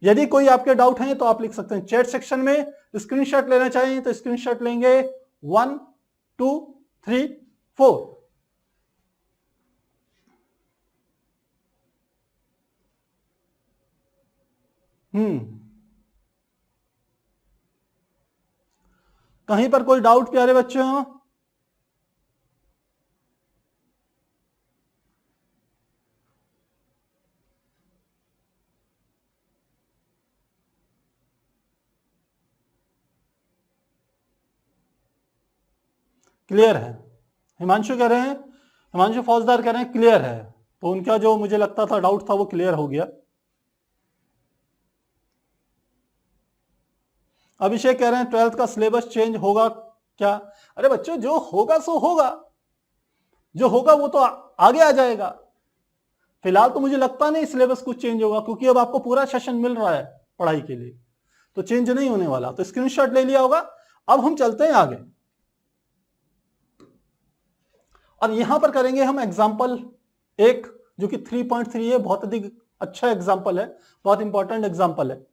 यदि कोई आपके डाउट हैं तो आप लिख सकते हैं चैट सेक्शन में। स्क्रीनशॉट लेना चाहिए तो स्क्रीनशॉट लेंगे 1 2 3 4। कहीं पर कोई डाउट प्यारे बच्चों? क्लियर है? हिमांशु कह रहे हैं, हिमांशु फौजदार कह रहे हैं क्लियर है, तो उनका जो मुझे लगता था डाउट था वो क्लियर हो गया। अभिषेक कह रहे हैं 12th का सिलेबस चेंज होगा क्या? अरे बच्चों जो होगा सो होगा, जो होगा वो तो आगे आ जाएगा। फिलहाल तो मुझे लगता नहीं सिलेबस कुछ चेंज होगा, क्योंकि अब आपको पूरा सेशन मिल रहा है पढ़ाई के लिए, तो चेंज नहीं होने वाला। तो स्क्रीनशॉट ले लिया होगा। अब हम चलते हैं आगे और यहां पर करेंगे हम एग्जाम्पल एक, जो कि 3.3 है। बहुत अधिक अच्छा एग्जाम्पल है, बहुत इंपॉर्टेंट एग्जाम्पल है।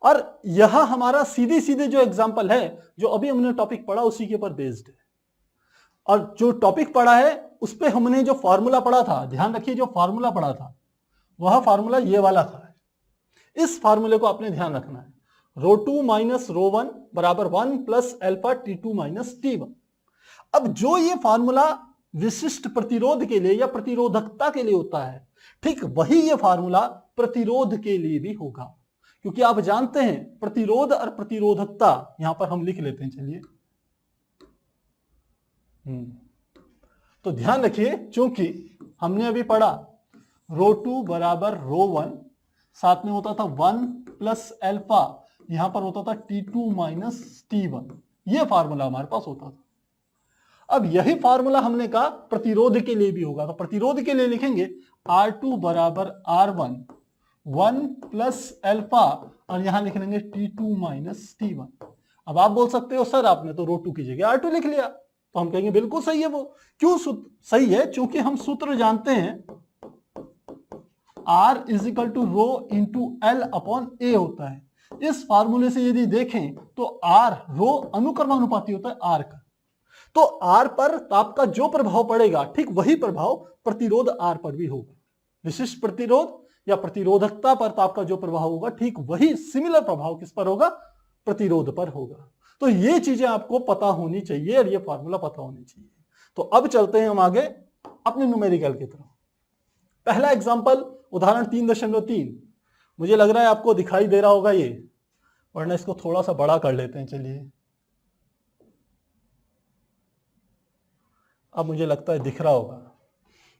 और यह हमारा सीधे सीधे जो एग्जाम्पल है, जो अभी हमने टॉपिक पढ़ा उसी के ऊपर बेस्ड है। और जो टॉपिक पढ़ा है उस पर हमने जो फॉर्मूला पढ़ा था, ध्यान रखिए जो फॉर्मूला पढ़ा था वह फॉर्मूला ये वाला था। इस फॉर्मूले को आपने ध्यान रखना है। ρ2 माइनस ρ1 बराबर 1 plus alpha T2 minus T1। अब जो ये फॉर्मूला विशिष्ट प्रतिरोध के लिए या प्रतिरोधकता के लिए होता है, ठीक वही ये फॉर्मूला प्रतिरोध के लिए भी होगा, क्योंकि आप जानते हैं प्रतिरोध और प्रतिरोधकता यहां पर हम लिख लेते हैं। चलिए तो ध्यान रखिए, क्योंकि हमने अभी पढ़ा ρ2 बराबर ρ1, साथ में होता था 1 प्लस अल्फा, यहां पर होता था T2 माइनस T1। यह फार्मूला हमारे पास होता था। अब यही फार्मूला हमने कहा प्रतिरोध के लिए भी होगा, तो प्रतिरोध के लिए लिखेंगे R2 बराबर R1 1 प्लस अल्फा, और यहां लिख लेंगे T2 माइनस T1। अब आप बोल सकते हो सर आपने तो ρ2 की जगह R2 लिख लिया, तो हम कहेंगे बिल्कुल सही है। वो क्यों सही है? क्योंकि हम सूत्र जानते हैं R is equal to rho into L upon A होता है। इस फार्मूले से यदि देखें तो R रो अनुक्रमानुपाती होता है R का, तो R पर ताप का जो प्रभाव पड़ेगा ठीक वही प्रभाव प्रतिरोध R पर भी होगा। विशिष्ट प्रतिरोध या प्रतिरोधकता पर ताप का जो प्रभाव होगा ठीक वही सिमिलर प्रभाव किस पर होगा? प्रतिरोध पर होगा। तो ये चीजें आपको पता होनी चाहिए और ये फॉर्मूला पता होनी चाहिए। तो अब चलते हैं हम आगे अपने न्यूमेरिकल की तरफ। पहला एग्जांपल उदाहरण 3.3। मुझे लग रहा है आपको दिखाई दे रहा होगा ये, वरना इसको थोड़ा सा बड़ा कर लेते हैं। चलिए अब मुझे लगता है दिख रहा होगा।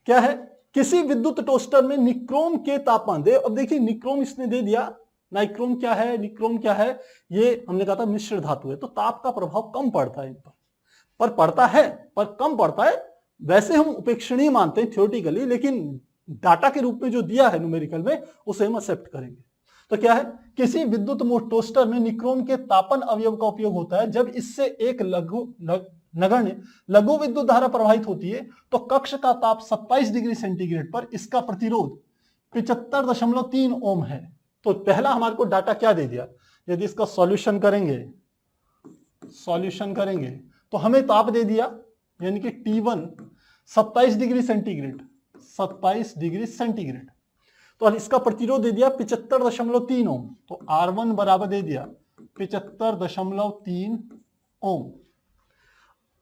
क्या है? किसी विद्युत टोस्टर में निक्रोम के तापमान दे। अब देखिए निक्रोम इसने दे दिया, नाइक्रोम क्या है, निक्रोम क्या है, ये हमने कहा था मिश्र धातु है, तो ताप का प्रभाव कम पड़ता है इन पर पड़ता है, पर कम पड़ता है। वैसे हम उपेक्षणीय मानते हैं थ्योरेटिकली, लेकिन डाटा के रूप में जो दिया है न्यूमेरिकल में उसे हम एक्सेप्ट करेंगे। तो क्या है? किसी विद्युत टोस्टर में निक्रोम के तापन अवयव का उपयोग होता है जब इससे एक नगण्य लघु विद्युत धारा प्रवाहित होती है, तो कक्ष का ताप 27 डिग्री सेंटीग्रेड पर इसका प्रतिरोध 75.3 ओम है। तो पहला हमारे को डाटा क्या दे दिया? यदि इसका सॉल्यूशन करेंगे तो हमें ताप दे दिया, यानी कि T1 27 degree centigrade, 27 degree centigrade. तो इसका प्रतिरोध दे दिया 75.3 ओम, तो R1 बराबर दे दिया 75.3 ओम।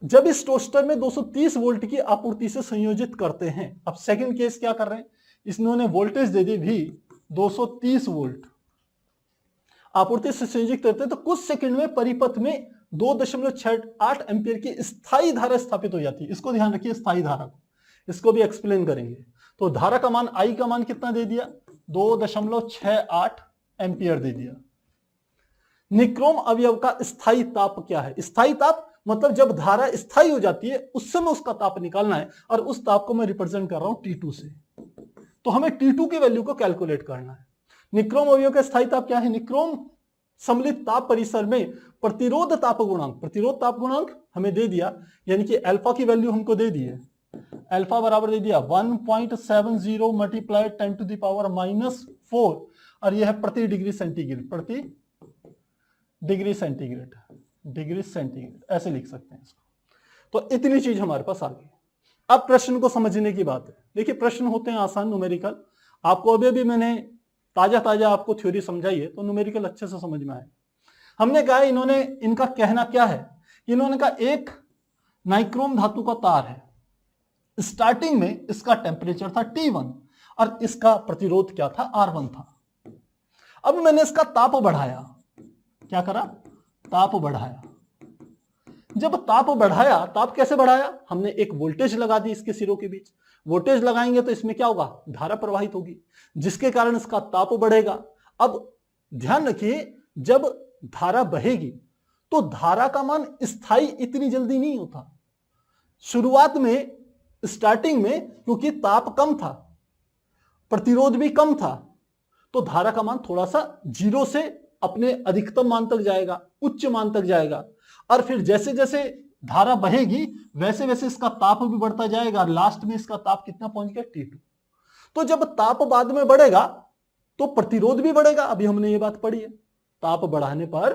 जब इस टोस्टर में 230 वोल्ट की आपूर्ति से संयोजित करते हैं, अब सेकंड केस क्या कर रहे हैं, इन्होंने वोल्टेज दे दी भी 230 वोल्ट आपूर्ति से संयोजित करते हैं, तो कुछ सेकंड में परिपथ में 2.68 एम्पियर की स्थायी धारा स्थापित हो जाती है। इसको ध्यान रखिए, स्थायी धारा को, इसको भी एक्सप्लेन करेंगे। तो धारा का मान आई का मान कितना दे दिया? 2.68 एम्पियर दे दिया। निक्रोम अवयव का स्थायी ताप क्या है? स्थायी ताप मतलब जब धारा स्थायी हो जाती है उस समय उसका ताप निकालना है, और उस ताप को मैं रिप्रेजेंट कर रहा हूं T2 से। तो हमें T2 की वैल्यू को कैलकुलेट करना है। निक्रोम अवयव का स्थायी ताप क्या है? निक्रोम सम्मिलित ताप परिसर में प्रतिरोध ताप गुणांक हमें दे दिया, यानी कि अल्फा की वैल्यू हमको दे दी है। अल्फा बराबर दे दिया 1.70 मल्टीप्लाई 10 टू द पावर -4 और यह है प्रति डिग्री सेंटीग्रेड, ऐसे लिख सकते हैं इसको। तो इतनी चीज हमारे पास आ गई। अब प्रश्न को समझने की बात है। देखिए प्रश्न होते हैं आसान न्यूमेरिकल, आपको अभी मैंने ताजा आपको थ्योरी समझाई है तो न्यूमेरिकल अच्छे से समझ में आए। हमने कहा इन्होंने, इनका कहना क्या है, इन्होंने कहा एक नाइक्रोम धातु का तार है, स्टार्टिंग में इसका टेम्परेचर था T1 और इसका प्रतिरोध क्या था, R1 था। अब मैंने इसका ताप बढ़ाया, क्या करा, ताप बढ़ाया। जब ताप बढ़ाया, ताप कैसे बढ़ाया, हमने एक वोल्टेज लगा दी इसके सिरों के बीच। वोल्टेज लगाएंगे तो इसमें क्या होगा, धारा प्रवाहित होगी, जिसके कारण इसका ताप बढ़ेगा। अब ध्यान रखिए, जब धारा बहेगी तो धारा का मान स्थायी इतनी जल्दी नहीं होता। शुरुआत में, स्टार्टिंग में, क्योंकि ताप कम था, प्रतिरोध भी कम था, तो धारा का मान थोड़ा सा 0 से अपने अधिकतम मान तक जाएगा, उच्च मान तक जाएगा। और फिर जैसे जैसे धारा बहेगी वैसे वैसे इसका ताप भी बढ़ता जाएगा। लास्ट में इसका ताप कितना पहुंच गया, T2। तो जब ताप बाद में बढ़ेगा तो प्रतिरोध भी बढ़ेगा। अभी हमने ये बात पढ़ी है, ताप बढ़ाने पर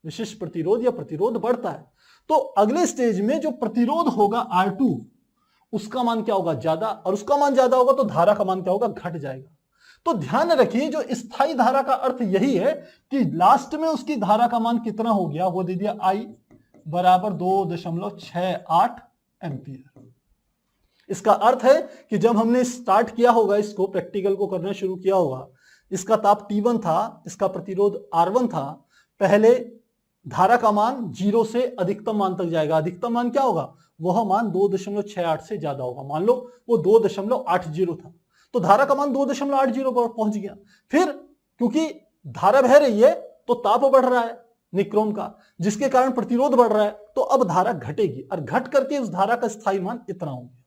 विशिष्ट प्रतिरोध या प्रतिरोध बढ़ता है। तो अगले स्टेज में जो प्रतिरोध होगा R2, उसका मान क्या होगा, ज्यादा, और उसका मान ज्यादा होगा तो धारा का मान क्या होगा, घट जाएगा। तो ध्यान रखिए, जो स्थायी धारा का अर्थ यही है कि लास्ट में उसकी धारा का मान कितना हो गया, वो दे दिया I बराबर 2.68 एम्पियर। इसका अर्थ है कि जब हमने स्टार्ट किया होगा, इसको प्रैक्टिकल को करना शुरू किया होगा, इसका ताप T1 था, इसका प्रतिरोध R1 था। पहले धारा का मान 0 से अधिकतम मान तक जाएगा। अधिकतम मान क्या होगा, वह मान 2.68 से ज्यादा होगा। मान लो वो 2.80 था, तो धारा का मान 2.80 पर पहुंच गया। फिर क्योंकि धारा बह रही है तो ताप बढ़ रहा है निक्रोम का, जिसके कारण प्रतिरोध बढ़ रहा है, तो अब धारा घटेगी और घट करके उस धारा का स्थायी मान इतना हो गया।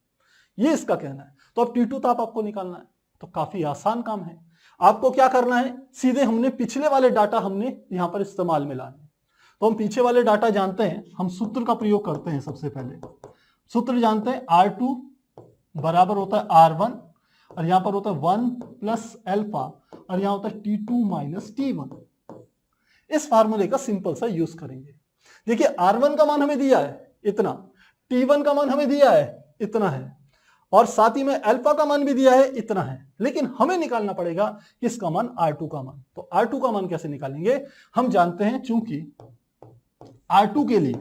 ये इसका कहना है। तो अब T2 ताप आपको निकालना है, तो काफी आसान काम है। आपको क्या करना है, सीधे हमने पिछले वाले डाटा हमने यहां पर इस्तेमाल में लाने। तो हम पीछे वाले डाटा जानते हैं, हम सूत्र का प्रयोग करते हैं। सबसे पहले सूत्र जानते हैं, R2 बराबर होता है R1 और यहां पर होता है 1 प्लस अल्फा और यहां होता है T2 माइनस T1। इस फार्मूले का सिंपल सा यूज करेंगे। देखिए R1 का मान हमें दिया है इतना, T1 का मान हमें दिया है इतना है, और साथ ही में अल्फा का मान भी दिया है इतना है, लेकिन हमें निकालना पड़ेगा किसका मान, R2 का मान। तो R2 का मान कैसे निकालेंगे, हम जानते हैं, चूंकि R2 के लिए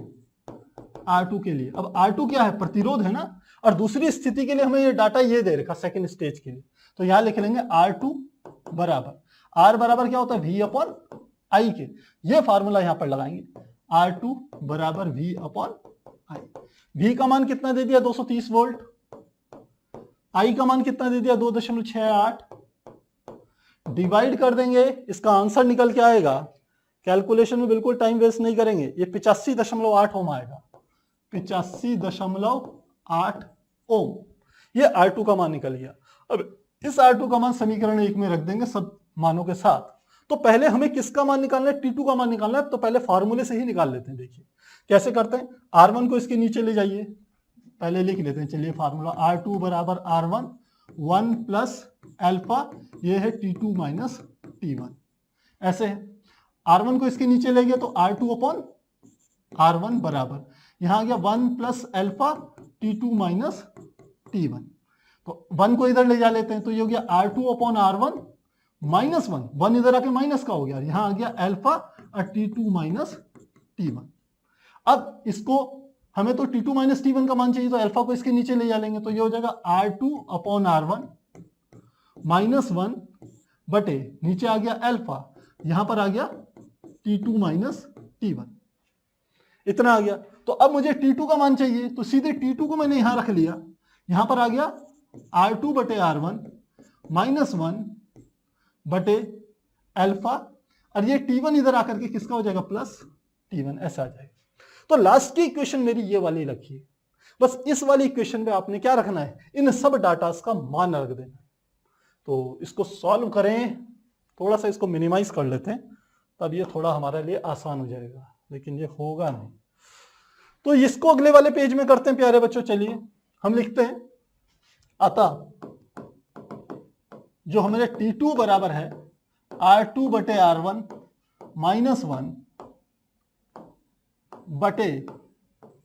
अब R2 क्या है, प्रतिरोध है ना, और दूसरी स्थिति के लिए हमें ये डाटा ये दे रखा सेकंड स्टेज के लिए, तो यहां लिख लेंगे R2 बराबर, R बराबर क्या होता है, V अपॉन I के। ये फार्मूला यहां पर लगाएंगे, R2 बराबर V अपॉन I। V का मान कितना दे दिया, 230 वोल्ट। I का मान कितना दे दिया, 2.68। डिवाइड कर देंगे, इसका आंसर निकल के आएगा। कैलकुलेशन में बिल्कुल टाइम वेस्ट नहीं करेंगे, ये 85.8 ओम आएगा, 85.8 ओम। ये R2 का मान निकल गया। अब इस R2 का मान समीकरण 1 में रख देंगे सब मानों के साथ। तो पहले हमें किसका मान निकालना है, T2 का मान निकालना है। तो पहले फार्मूले से ही निकाल लेते हैं। देखिए कैसे करते हैं, R1 को इसके नीचे ले जाइए, पहले लिख लेते हैं। चलिए फार्मूला, R2 बराबर R1 1 प्लस अल्फा, ये है T2 माइनस T1, ऐसे है। R1 को इसके नीचे ले गया तो R2 अपॉन R1 बराबर, यहां आ गया 1 plus alpha T2 minus T1। तो 1 को इधर ले जा लेते हैं, तो ये हो गया R2 अपॉन R1 माइनस 1 इधर आके माइनस का हो गया, यहां आ गया अल्फा और T2 माइनस T1। अब इसको हमें तो T2 माइनस T1 का मान चाहिए, तो अल्फा को इसके नीचे ले जा लेंगे, तो ये हो जाएगा R2 अपॉन R1 माइनस 1 बटे, नीचे आ गया अल्फा, यहां पर आ गया T2 माइनस T1, इतना आ गया। तो अब मुझे T2 का मान चाहिए, तो सीधे T2 को मैंने यहां रख लिया, यहां पर आ गया R2 बटे R1 माइनस 1 बटे अल्फा, और ये T1 इधर आकर के किसका हो जाएगा, प्लस T1, ऐसा आ जाएगा। तो लास्ट की इक्वेशन मेरी ये वाली रखिए। बस इस वाली इक्वेशन पे आपने क्या रखना है, इन सब डाटास का मान रख देना। तो इसको सॉल्व करें, थोड़ा सा इसको मिनिमाइज कर लेते हैं तब ये थोड़ा हमारे लिए आसान हो जाएगा, लेकिन ये होगा नहीं। तो इसको अगले वाले पेज में करते हैं प्यारे बच्चों। चलिए हम लिखते हैं, अतः जो हमारे T2 बराबर है R2 बटे R1 माइनस 1 बटे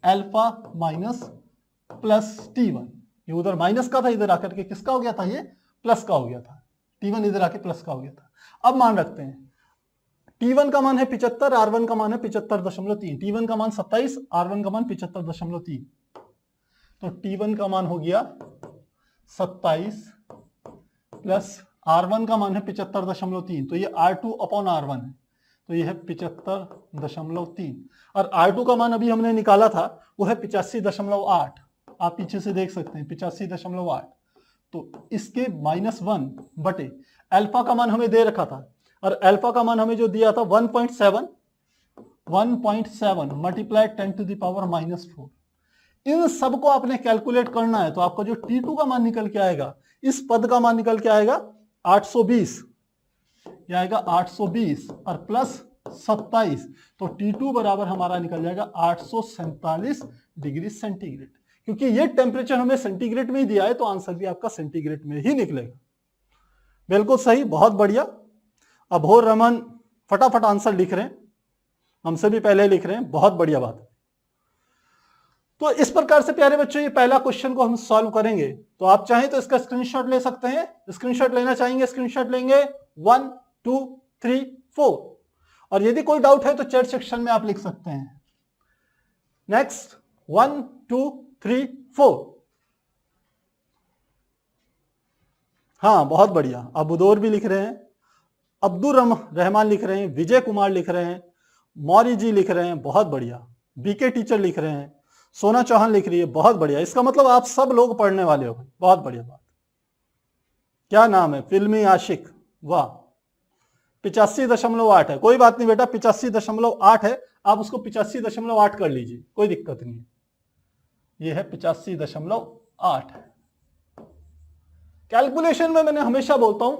अल्फा माइनस प्लस T1। ये उधर माइनस का था, इधर आकर के किसका हो गया था, ये प्लस का हो गया था। T1 इधर आके प्लस का हो गया था। अब मान रखते हैं T1 का मान है 75, R1 का मान है 75.3। T1 का मान 27, R1 का मान 75.3। तो T1 का मान हो गया 27 प्लस R1 का मान है 75.3। तो ये R2 अपॉन R1 है, तो ये है 75.3। और R2 का मान अभी हमने निकाला था वो है 85.8। आप पीछे से देख सकते हैं 85.8। तो इसके -1 बटे अल्फा का मान हमें दे रखा था, और अल्फा का मान हमें जो दिया था 1.7 मल्टीप्लाई 10 टू द पावर -4। इन सबको आपने कैलकुलेट करना है। तो आपका जो T2 का मान निकल के आएगा, इस पद का मान निकल के आएगा 820, यह आएगा 820 और प्लस 27। तो T2 बराबर हमारा निकल जाएगा 847 डिग्री सेंटीग्रेड। क्योंकि ये टेम्परेचर हमें सेंटीग्रेड में ही दिया है, तो आंसर भी आपका सेंटीग्रेड में ही निकलेगा। बिल्कुल सही, बहुत बढ़िया। अभोर रमन फटाफट आंसर लिख रहे हैं, हमसे भी पहले लिख रहे हैं, बहुत बढ़िया बात है। तो इस प्रकार से प्यारे बच्चों ये पहला क्वेश्चन को हम सॉल्व करेंगे। तो आप चाहें तो इसका स्क्रीनशॉट ले सकते हैं। स्क्रीनशॉट लेना चाहेंगे, स्क्रीनशॉट लेंगे 1 2 3 4। और यदि कोई डाउट है तो चैट सेक्शन में आप लिख सकते हैं। नेक्स्ट 1 2 3 4। हाँ बहुत बढ़िया। अबुदौर भी लिख रहे हैं, अब्दुल रहमान लिख रहे हैं, विजय कुमार लिख रहे हैं, मौर्य जी लिख रहे हैं, बहुत बढ़िया। बीके टीचर लिख रहे हैं, सोना चौहान लिख रही है, बहुत बढ़िया। इसका मतलब आप सब लोग पढ़ने वाले हो, बहुत बढ़िया बात। क्या नाम है, फिल्मी आशिक, वाह। 85.8 है, कोई बात नहीं बेटा, 85.8 है, आप उसको 85.8 कर लीजिए, कोई दिक्कत नहीं है। ये है 85.8 है। कैलकुलेशन में मैंने हमेशा बोलता हूं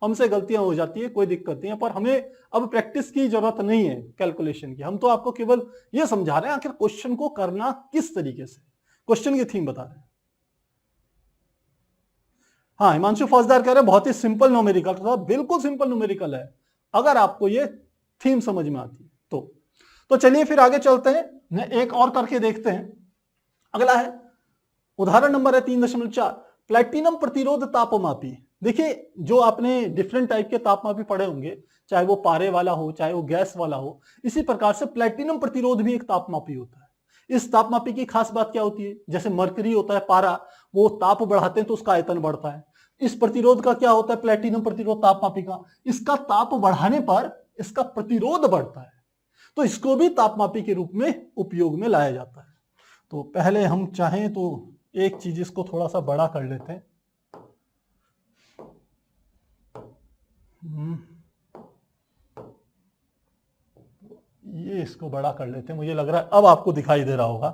हमसे गलतियां हो जाती है, कोई दिक्कत नहीं है, पर हमें अब प्रैक्टिस की जरूरत नहीं है कैलकुलेशन की। हम तो आपको केवल ये समझा रहे हैं आखिर क्वेश्चन को करना किस तरीके से, क्वेश्चन की थीम बता रहे हैं। हाँ हिमांशु फौजदार कह रहे हैं बहुत ही सिंपल न्यूमेरिकल था, बिल्कुल सिंपल न्यूमेरिकल है अगर आपको ये थीम समझ में आती है तो चलिए फिर आगे चलते हैं, एक और करके देखते हैं। अगला है उदाहरण नंबर है 3.4, प्लैटिनम प्रतिरोध तापमापी। देखिए जो आपने डिफरेंट टाइप के तापमापी पढ़े होंगे, चाहे वो पारे वाला हो चाहे वो गैस वाला हो, इसी प्रकार से प्लैटिनम प्रतिरोध भी एक तापमापी होता है। इस तापमापी की खास बात क्या होती है, जैसे मरकरी होता है पारा, वो ताप बढ़ाते हैं तो उसका आयतन बढ़ता है। इस प्रतिरोध का क्या होता है, प्लैटिनम प्रतिरोध तापमापी का, इसका ताप बढ़ाने पर इसका प्रतिरोध बढ़ता है, तो इसको भी तापमापी के रूप में उपयोग में लाया जाता है। तो पहले हम चाहें तो एक चीज इसको थोड़ा सा बड़ा कर लेते हैं। ये इसको बड़ा कर लेते हैं, मुझे लग रहा है अब आपको दिखाई दे रहा होगा।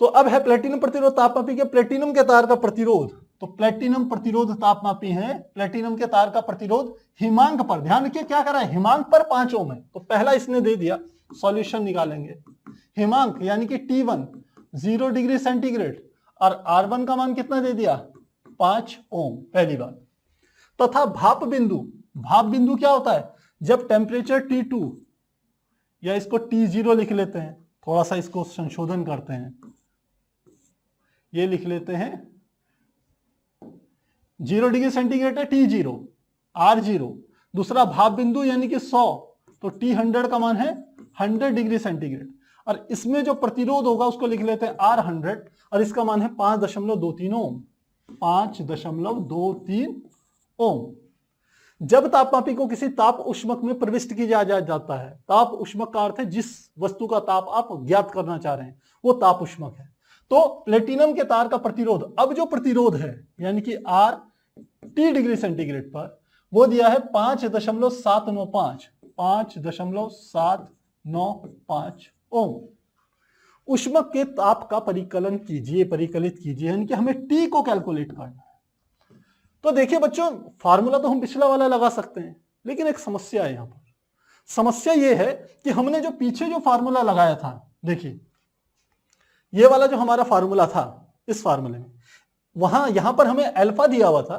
तो अब है प्लैटिनम प्रतिरोध तापमापी के प्लैटिनम के तार का प्रतिरोध। तो प्लैटिनम प्रतिरोध तापमापी है, प्लैटिनम के तार का प्रतिरोध हिमांक पर, ध्यान रखिए क्या कर रहा है, हिमांक पर 5 ओम है। तो पहला इसने दे दिया, सॉल्यूशन निकालेंगे। हिमांक यानी कि T1 0 डिग्री सेंटीग्रेड और R1 का मान कितना दे दिया 5 ओम, पहली बात। तथा भाप बिंदु, भाप बिंदु क्या होता है, जब टेम्परेचर T2 या इसको T0 लिख लेते हैं, थोड़ा सा इसको संशोधन करते हैं, ये लिख लेते हैं 0 डिग्री सेंटीग्रेड है T0, R0। दूसरा भाप बिंदु यानी कि 100, तो T100 का मान है 100 डिग्री सेंटीग्रेड। और इसमें जो प्रतिरोध होगा उसको लिख लेते हैं R100 और इसका मान है 5.23 ओम, 5.23 ओम। जब तापमापी को किसी ताप उष्मक में प्रविष्ट किया जाता है, ताप उष्मक का अर्थ है जिस वस्तु का ताप आप ज्ञात करना चाह रहे हैं वो ताप उष्मक है। तो प्लेटिनम के तार का प्रतिरोध, अब जो प्रतिरोध है यानी कि R T डिग्री सेंटीग्रेड पर, वो दिया है 5.795, 5.795 ओम। उष्मक के ताप का परिकलन कीजिए, परिकलित कीजिए, यानी कि हमें T को कैलकुलेट करना है। तो देखिए बच्चों, फार्मूला तो हम पिछला वाला लगा सकते हैं, लेकिन एक समस्या है यहां पर। समस्या ये है कि हमने जो पीछे जो फार्मूला लगाया था, देखिए ये वाला जो हमारा फार्मूला था, इस फार्मूले में यहां पर हमें अल्फा दिया हुआ था।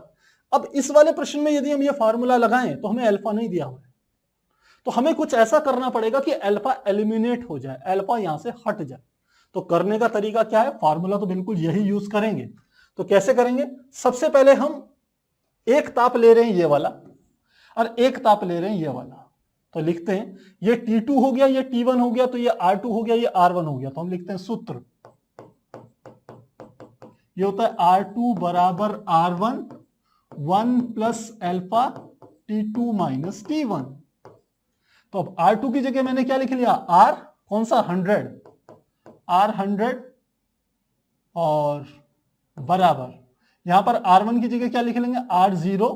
अब इस वाले प्रश्न में यदि हम ये फार्मूला लगाएं तो हमें अल्फा नहीं दिया हुआ है, तो हमें कुछ ऐसा करना पड़ेगा कि अल्फा एलिमिनेट हो जाए, अल्फा यहां से हट जाए। तो करने का तरीका क्या है? फार्मूला तो बिल्कुल यही यूज करेंगे। तो कैसे करेंगे? सबसे पहले हम एक ताप ले रहे हैं ये वाला, और एक ताप ले रहे हैं ये वाला। तो लिखते हैं ये T2 हो गया, ये T1 हो गया, तो ये R2 हो गया, ये R1 हो गया। तो हम लिखते हैं सूत्र ये होता है R2 बराबर R1 1 plus alpha T2 minus T1। तो अब R2 की जगह मैंने क्या लिख लिया? R कौन सा? 100, R100, और बराबर यहां पर R1 की जगह क्या लिख लेंगे? R0,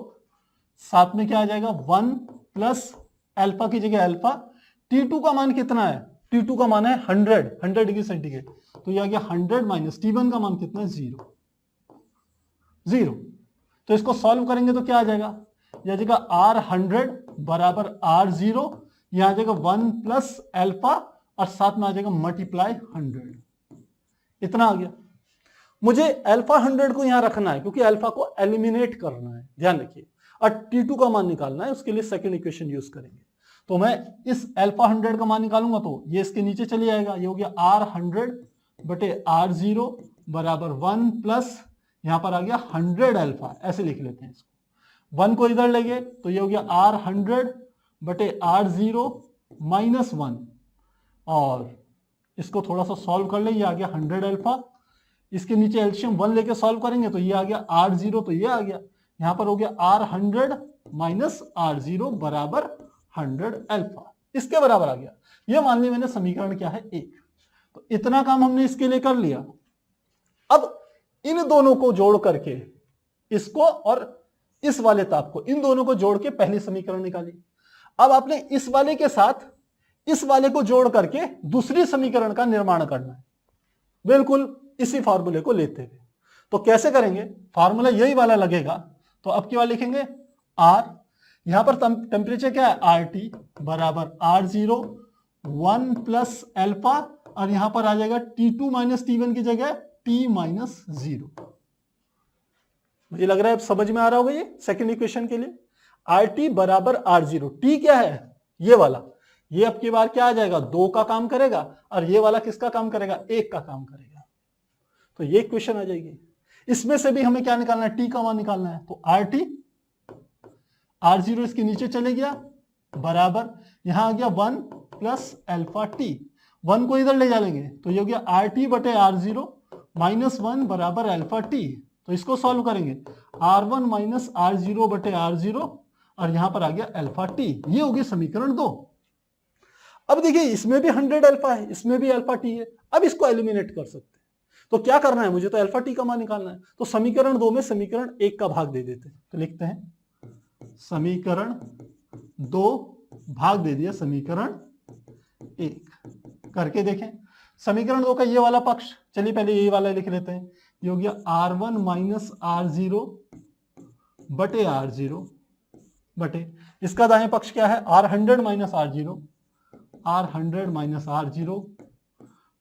साथ में क्या आ जाएगा? 1 प्लस अल्फा की जगह अल्फा। T2 का मान कितना है? T2 का मान है 100 डिग्री सेंटीग्रेड। तो यह आ गया 100 माइनस T1 का मान कितना है? 0। तो इसको सॉल्व करेंगे तो क्या आ जाएगा? यह आ जाएगा R100 बराबर R0, यहां आ जाएगा 1 प्लस अल्फा, और साथ में आ जाएगा मल्टीप्लाई 100। इतना आ गया। मुझे अल्फा 100 को यहां रखना है क्योंकि अल्फा को एलिमिनेट करना है, ध्यान रखिए, और T2 का मान निकालना है। उसके लिए सेकंड इक्वेशन यूज करेंगे। तो मैं इस अल्फा 100 का मान निकालूंगा तो ये इसके नीचे चले जाएगा। ये हो गया R100 बटे R0 बराबर 1 प्लस, यहां पर आ गया 100 अल्फा, ऐसे लिख लेते हैं इसको। 1 को इधर ले गए तो ये हो गया R100 बटे R0 माइनस 1, और इसको थोड़ा सा सॉल्व कर ले, ये आ गया 100 अल्फा। इसके नीचे एल्शियम 1 लेके सॉल्व करेंगे तो ये आ गया R0, तो ये आ गया। यहां पर हो गया R100 माइनस R0 बराबर 100 अल्फा, इसके बराबर आ गया। ये मान लिया मैंने समीकरण क्या है? 1। तो इतना काम हमने इसके लिए कर लिया। अब इन दोनों को जोड़ करके, इसको और इस वाले ताप को, इन दोनों को जोड़ के पहली समीकरण निकाली। अब आपने इस वाले के साथ इस वाले को जोड़ करके दूसरी समीकरण का निर्माण करना है, बिल्कुल इसी फार्मूले को लेते हुए। तो कैसे करेंगे? फार्मूला यही वाला लगेगा। तो अब क्या लिखेंगे? R, यहां पर टेम्परेचर क्या है? RT बराबर R0 1 प्लस अल्फा, और यहां पर आ जाएगा T2 माइनस T1 की जगह T माइनस 0। मुझे लग रहा है अब समझ में आ रहा होगा ये सेकंड इक्वेशन के लिए। RT बराबर R0, T क्या है? ये वाला, ये अब की बार क्या आ जाएगा? 2 का काम करेगा, और ये वाला किसका काम करेगा? 1 का काम करेगा। तो ये इक्वेशन आ जाएगी। इसमें से भी हमें क्या निकालना है? T का मान निकालना है। तो RT, R0 इसके नीचे चले गया, बराबर यहां आ गया 1 प्लस अल्फा T। 1 को इधर ले जाएंगे तो ये हो गया RT बटे R0 माइनस 1 बराबर अल्फा T। तो इसको सॉल्व करेंगे, R1 माइनस R0 बटे R0, और यहां पर आ गया अल्फा T। ये होगी समीकरण 2। अब देखिए इसमें भी 100 अल्फा है, इसमें भी अल्फा T है। अब इसको एलिमिनेट कर सकते हैं। तो क्या करना है? मुझे तो अल्फा T का मान निकालना है। तो समीकरण 2 में समीकरण 1 का भाग दे देते हैं। तो लिखते हैं समीकरण 2 भाग दे दिया समीकरण 1, करके देखें। समीकरण 2 का ये वाला पक्ष, चलिए पहले ये वाला लिख लेते हैं। ये हो गया R1 माइनस R0 बटे R0 बटे, इसका दाएं पक्ष क्या है? R100 minus R0, R100 minus R0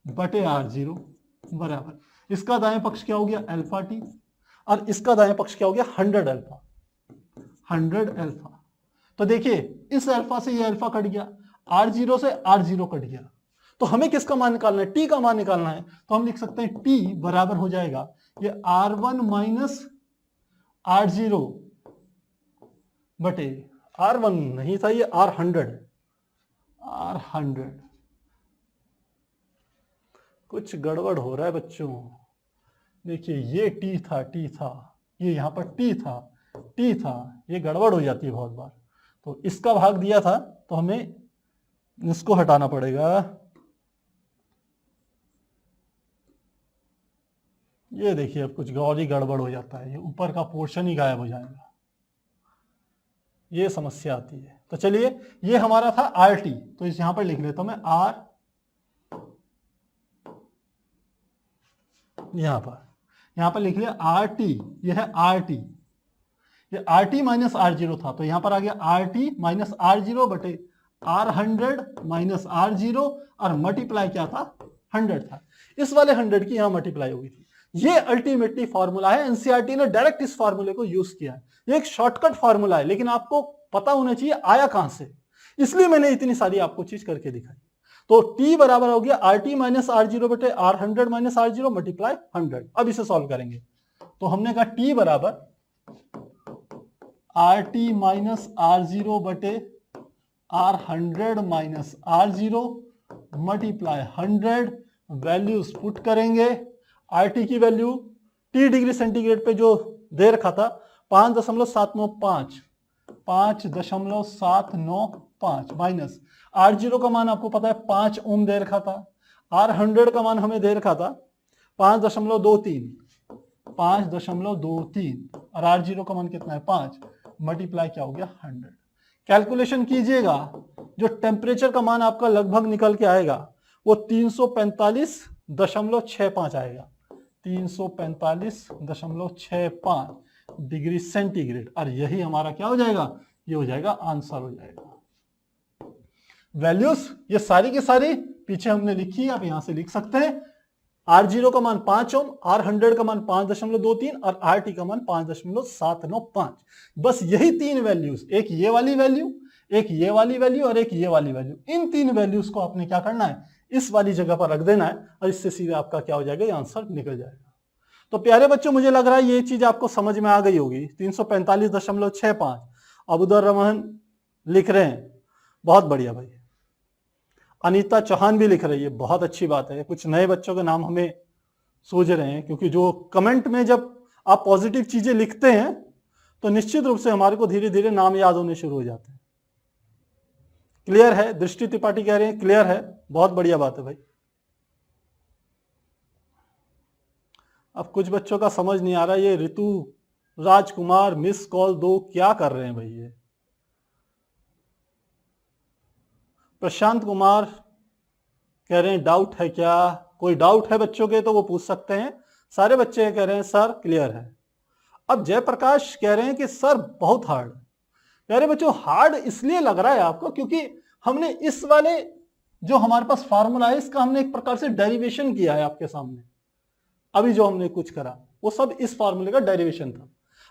बटे R0 बराबर, इसका दाएं पक्ष क्या हो गया? अल्फा T, और इसका दाएं पक्ष क्या हो गया? 100 अल्फा, 100 अल्फा। तो देखिए इस अल्फा से ये अल्फा कट गया, R0 से R0 कट गया। तो हमें किसका मान निकालना है? T का मान निकालना है। तो हम लिख सकते हैं T बराबर हो जाएगा ये R1 माइनस R0 बटे, R1 नहीं था, ये R100 है, R100। कुछ गड़बड़ हो रहा है बच्चों। देखिए ये T था, ये यहां पर T था, ये गड़बड़ हो जाती है बहुत बार। तो इसका भाग दिया था, तो हमें इसको हटाना पड़ेगा। ये देखिए अब कुछ और ही गड़बड़ हो जाता है, ये ऊपर का पोर्शन ही गायब हो जाएगा, ये समस्या आती है। तो चलिए ये हमारा था RT, तो इस यहां पर लिख लेता हूं मैं R, यहां पर लिख लिया RT, ये है RT, ये RT माइनस R0 था, तो यहां पर आ गया RT माइनस R0 बटे R100 माइनस R0 और मल्टीप्लाई क्या था 100 था। इस वाले 100 की यहां मल्टीप्लाई हुई थी। ये अल्टीमेटली फॉर्मूला है, एनसीईआरटी ने डायरेक्ट इस फॉर्मूले को यूज किया है। ये एक शॉर्टकट फॉर्मूला है, लेकिन आपको पता होना चाहिए आया कहां से, इसलिए मैंने इतनी सारी आपको चीज करके दिखाई। तो t बराबर हो गया RT माइनस R0 बटे R100 माइनस R0 मल्टीप्लाई 100। अब इसे सॉल्व करेंगे तो हमने कहा t बराबर RT माइनस R0 बटे R100 minus R0 multiply 100। Values put करेंगे। RT की वैल्यू T डिग्री सेंटीग्रेड पे जो दे रखा था 5.795 5.795 माइनस R0 का मान आपको पता है 5 ओम दे रखा था। R100 का मान हमें दे रखा था 5.23 और R0 का मान कितना है 5। मल्टीप्लाई क्या हो गया 100। कैलकुलेशन कीजिएगा, जो टेम्परेचर का मान आपका लगभग निकल के आएगा वो 345.65 आएगा। 345.65 डिग्री सेंटीग्रेड। और यही हमारा क्या हो जाएगा, ये हो जाएगा आंसर हो जाएगा। वैल्यूज ये सारी की सारी पीछे हमने लिखी है, आप यहां से लिख सकते हैं। R0 का मान 5 ओम, R100 का मान 5.23 और RT का मान 5.795। बस यही तीन वैल्यूज, एक ये वाली वैल्यू, एक ये वाली वैल्यू और एक ये वाली वैल्यू, इन तीन वैल्यूज को आपने क्या करना है, इस वाली जगह पर रख देना है और इससे सीधे आपका क्या हो जाएगा, ये आंसर निकल जाएगा। तो प्यारे बच्चों, मुझे लग रहा है ये चीज आपको समझ में आ गई होगी। 345.65 अबूदर रहमान लिख रहे हैं, बहुत बढ़िया भाई। अनीता चौहान भी लिख रही है, बहुत अच्छी बात है। कुछ नए बच्चों के नाम हमें सूझ रहे हैं, क्योंकि जो कमेंट में जब आप पॉजिटिव चीजें लिखते हैं तो निश्चित रूप से हमारे को धीरे धीरे नाम याद होने शुरू हो जाते हैं। क्लियर है? दृष्टि त्रिपाठी कह रहे हैं क्लियर है, बहुत बढ़िया बात है भाई। अब कुछ बच्चों का समझ नहीं आ रहा, ये ऋतु राजकुमार मिस कॉल दो क्या कर रहे हैं भाई। ये प्रशांत कुमार कह रहे हैं डाउट है क्या? कोई डाउट है बच्चों के तो वो पूछ सकते हैं। सारे बच्चे कह रहे हैं सर क्लियर है। अब जयप्रकाश कह रहे हैं कि सर बहुत हार्ड। प्यारे बच्चों, हार्ड इसलिए लग रहा है आपको क्योंकि हमने इस वाले जो हमारे पास फार्मूला है इसका हमने एक प्रकार से डेरिवेशन किया है आपके सामने। अभी जो हमने कुछ करा वो सब इस फार्मूले का डेरिवेशन था।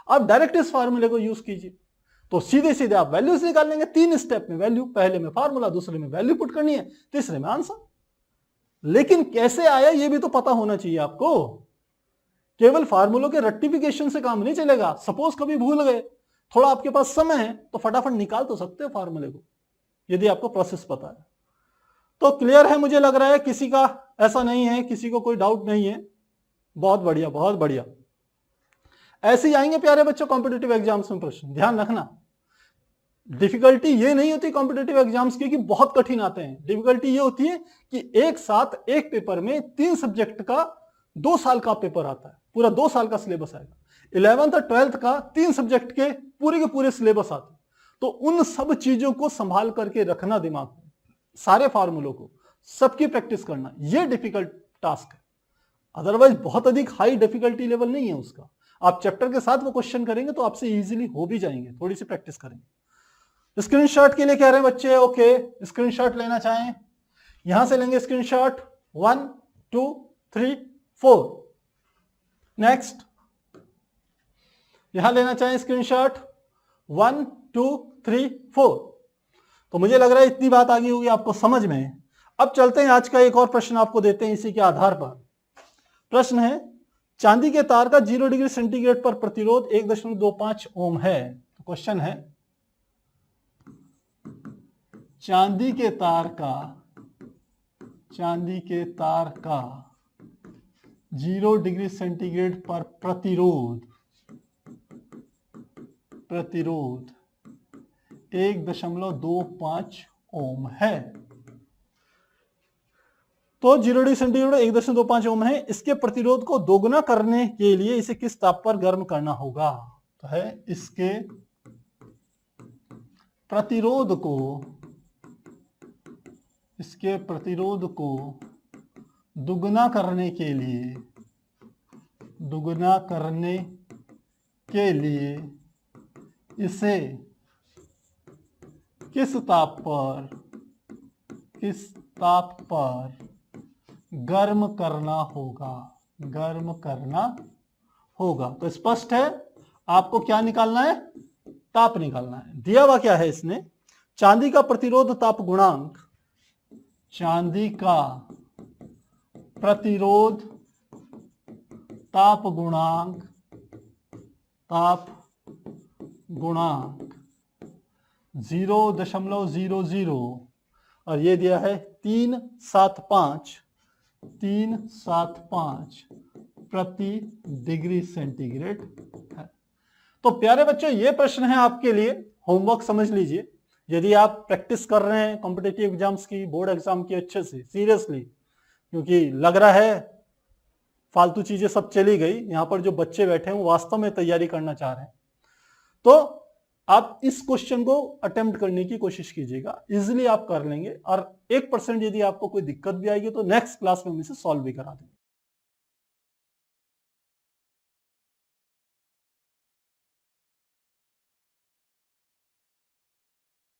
आप डायरेक्ट इस फार्मूले को यूज कीजिए तो सीधे सीधे आप वैल्यूज निकाल लेंगे। 3 स्टेप में वैल्यू, पहले में फार्मूला, दूसरे में वैल्यू पुट करनी है, तीसरे में आंसर। लेकिन कैसे आया ये भी तो पता होना चाहिए आपको। केवल फार्मूलों के रेक्टिफिकेशन से काम नहीं चलेगा। सपोज कभी भूल गए, थोड़ा आपके पास समय है तो फटाफट निकाल तो सकते हो फार्मूले को, यदि आपको प्रोसेस पता है तो। क्लियर है मुझे लग रहा है, किसी का ऐसा नहीं है, किसी को कोई डाउट नहीं है। बहुत बढ़िया, बहुत बढ़िया। ऐसे ही आएंगे प्यारे बच्चों कॉम्पिटिटिव एग्जाम्स में प्रश्न। ध्यान रखना, डिफिकल्टी ये नहीं होती कॉम्पिटिटिव एग्जाम्स की कि बहुत कठिन आते हैं। डिफिकल्टी ये होती है कि एक साथ एक पेपर में 3 सब्जेक्ट का 2 साल का पेपर आता है, पूरा 2 साल का सिलेबस आएगा। 11th और 12th का 3 सब्जेक्ट के पूरे सिलेबस आते हैं। तो उन सब चीजों को संभाल करके रखना दिमाग में, सारे फार्मूलों को, सबकी प्रैक्टिस करना, ये डिफिकल्ट टास्क है। अदरवाइज बहुत अधिक हाई डिफिकल्टी लेवल नहीं है उसका। आप चैप्टर के साथ वो क्वेश्चन करेंगे तो आपसे इजीली हो भी जाएंगे, थोड़ी सी प्रैक्टिस करेंगे। स्क्रीनशॉट के लिए कह रहे हैं बच्चे, ओके स्क्रीनशॉट लेना चाहें यहां से लेंगे स्क्रीनशॉट। 1 2 3 4। नेक्स्ट, यहां लेना चाहें स्क्रीनशॉट 1 2 3 4। तो मुझे लग रहा है इतनी बात आ गई होगी आपको समझ में। अब चलते हैं, आज का एक और प्रश्न आपको देते हैं इसी के आधार पर। प्रश्न है, चांदी के तार का 0 डिग्री सेंटीग्रेड पर प्रतिरोध 1.25 ओम है। तो क्वेश्चन है, चांदी के तार का 0 डिग्री सेंटीग्रेड पर प्रतिरोध 1.25 ओम है। तो 0 डिग्री सेंटीग्रेड 1.25 ओम है। इसके प्रतिरोध को दोगुना करने के लिए इसे किस ताप पर गर्म करना होगा? तो है, इसके प्रतिरोध को दुगना करने के लिए इसे किस ताप पर गर्म करना होगा। तो स्पष्ट है, आपको क्या निकालना है, ताप निकालना है। दिया हुआ क्या है इसने, चांदी का प्रतिरोध ताप गुणांक, चांदी का प्रतिरोध ताप गुणांक 0.00 और ये दिया है 375 प्रति डिग्री सेंटीग्रेड है। तो प्यारे बच्चों, ये प्रश्न है आपके लिए, होमवर्क समझ लीजिए। यदि आप प्रैक्टिस कर रहे हैं कॉम्पिटिटिव एग्जाम्स की, बोर्ड एग्जाम की अच्छे से, सीरियसली, क्योंकि लग रहा है फालतू चीजें सब चली गई, यहां पर जो बच्चे बैठे हैं वो वास्तव में तैयारी करना चाह रहे हैं, तो आप इस क्वेश्चन को अटेम्प्ट करने की कोशिश कीजिएगा, इजीली आप कर लेंगे। और 1% यदि आपको कोई दिक्कत भी आएगी तो नेक्स्ट क्लास में हम इसे सॉल्व भी करा देंगे।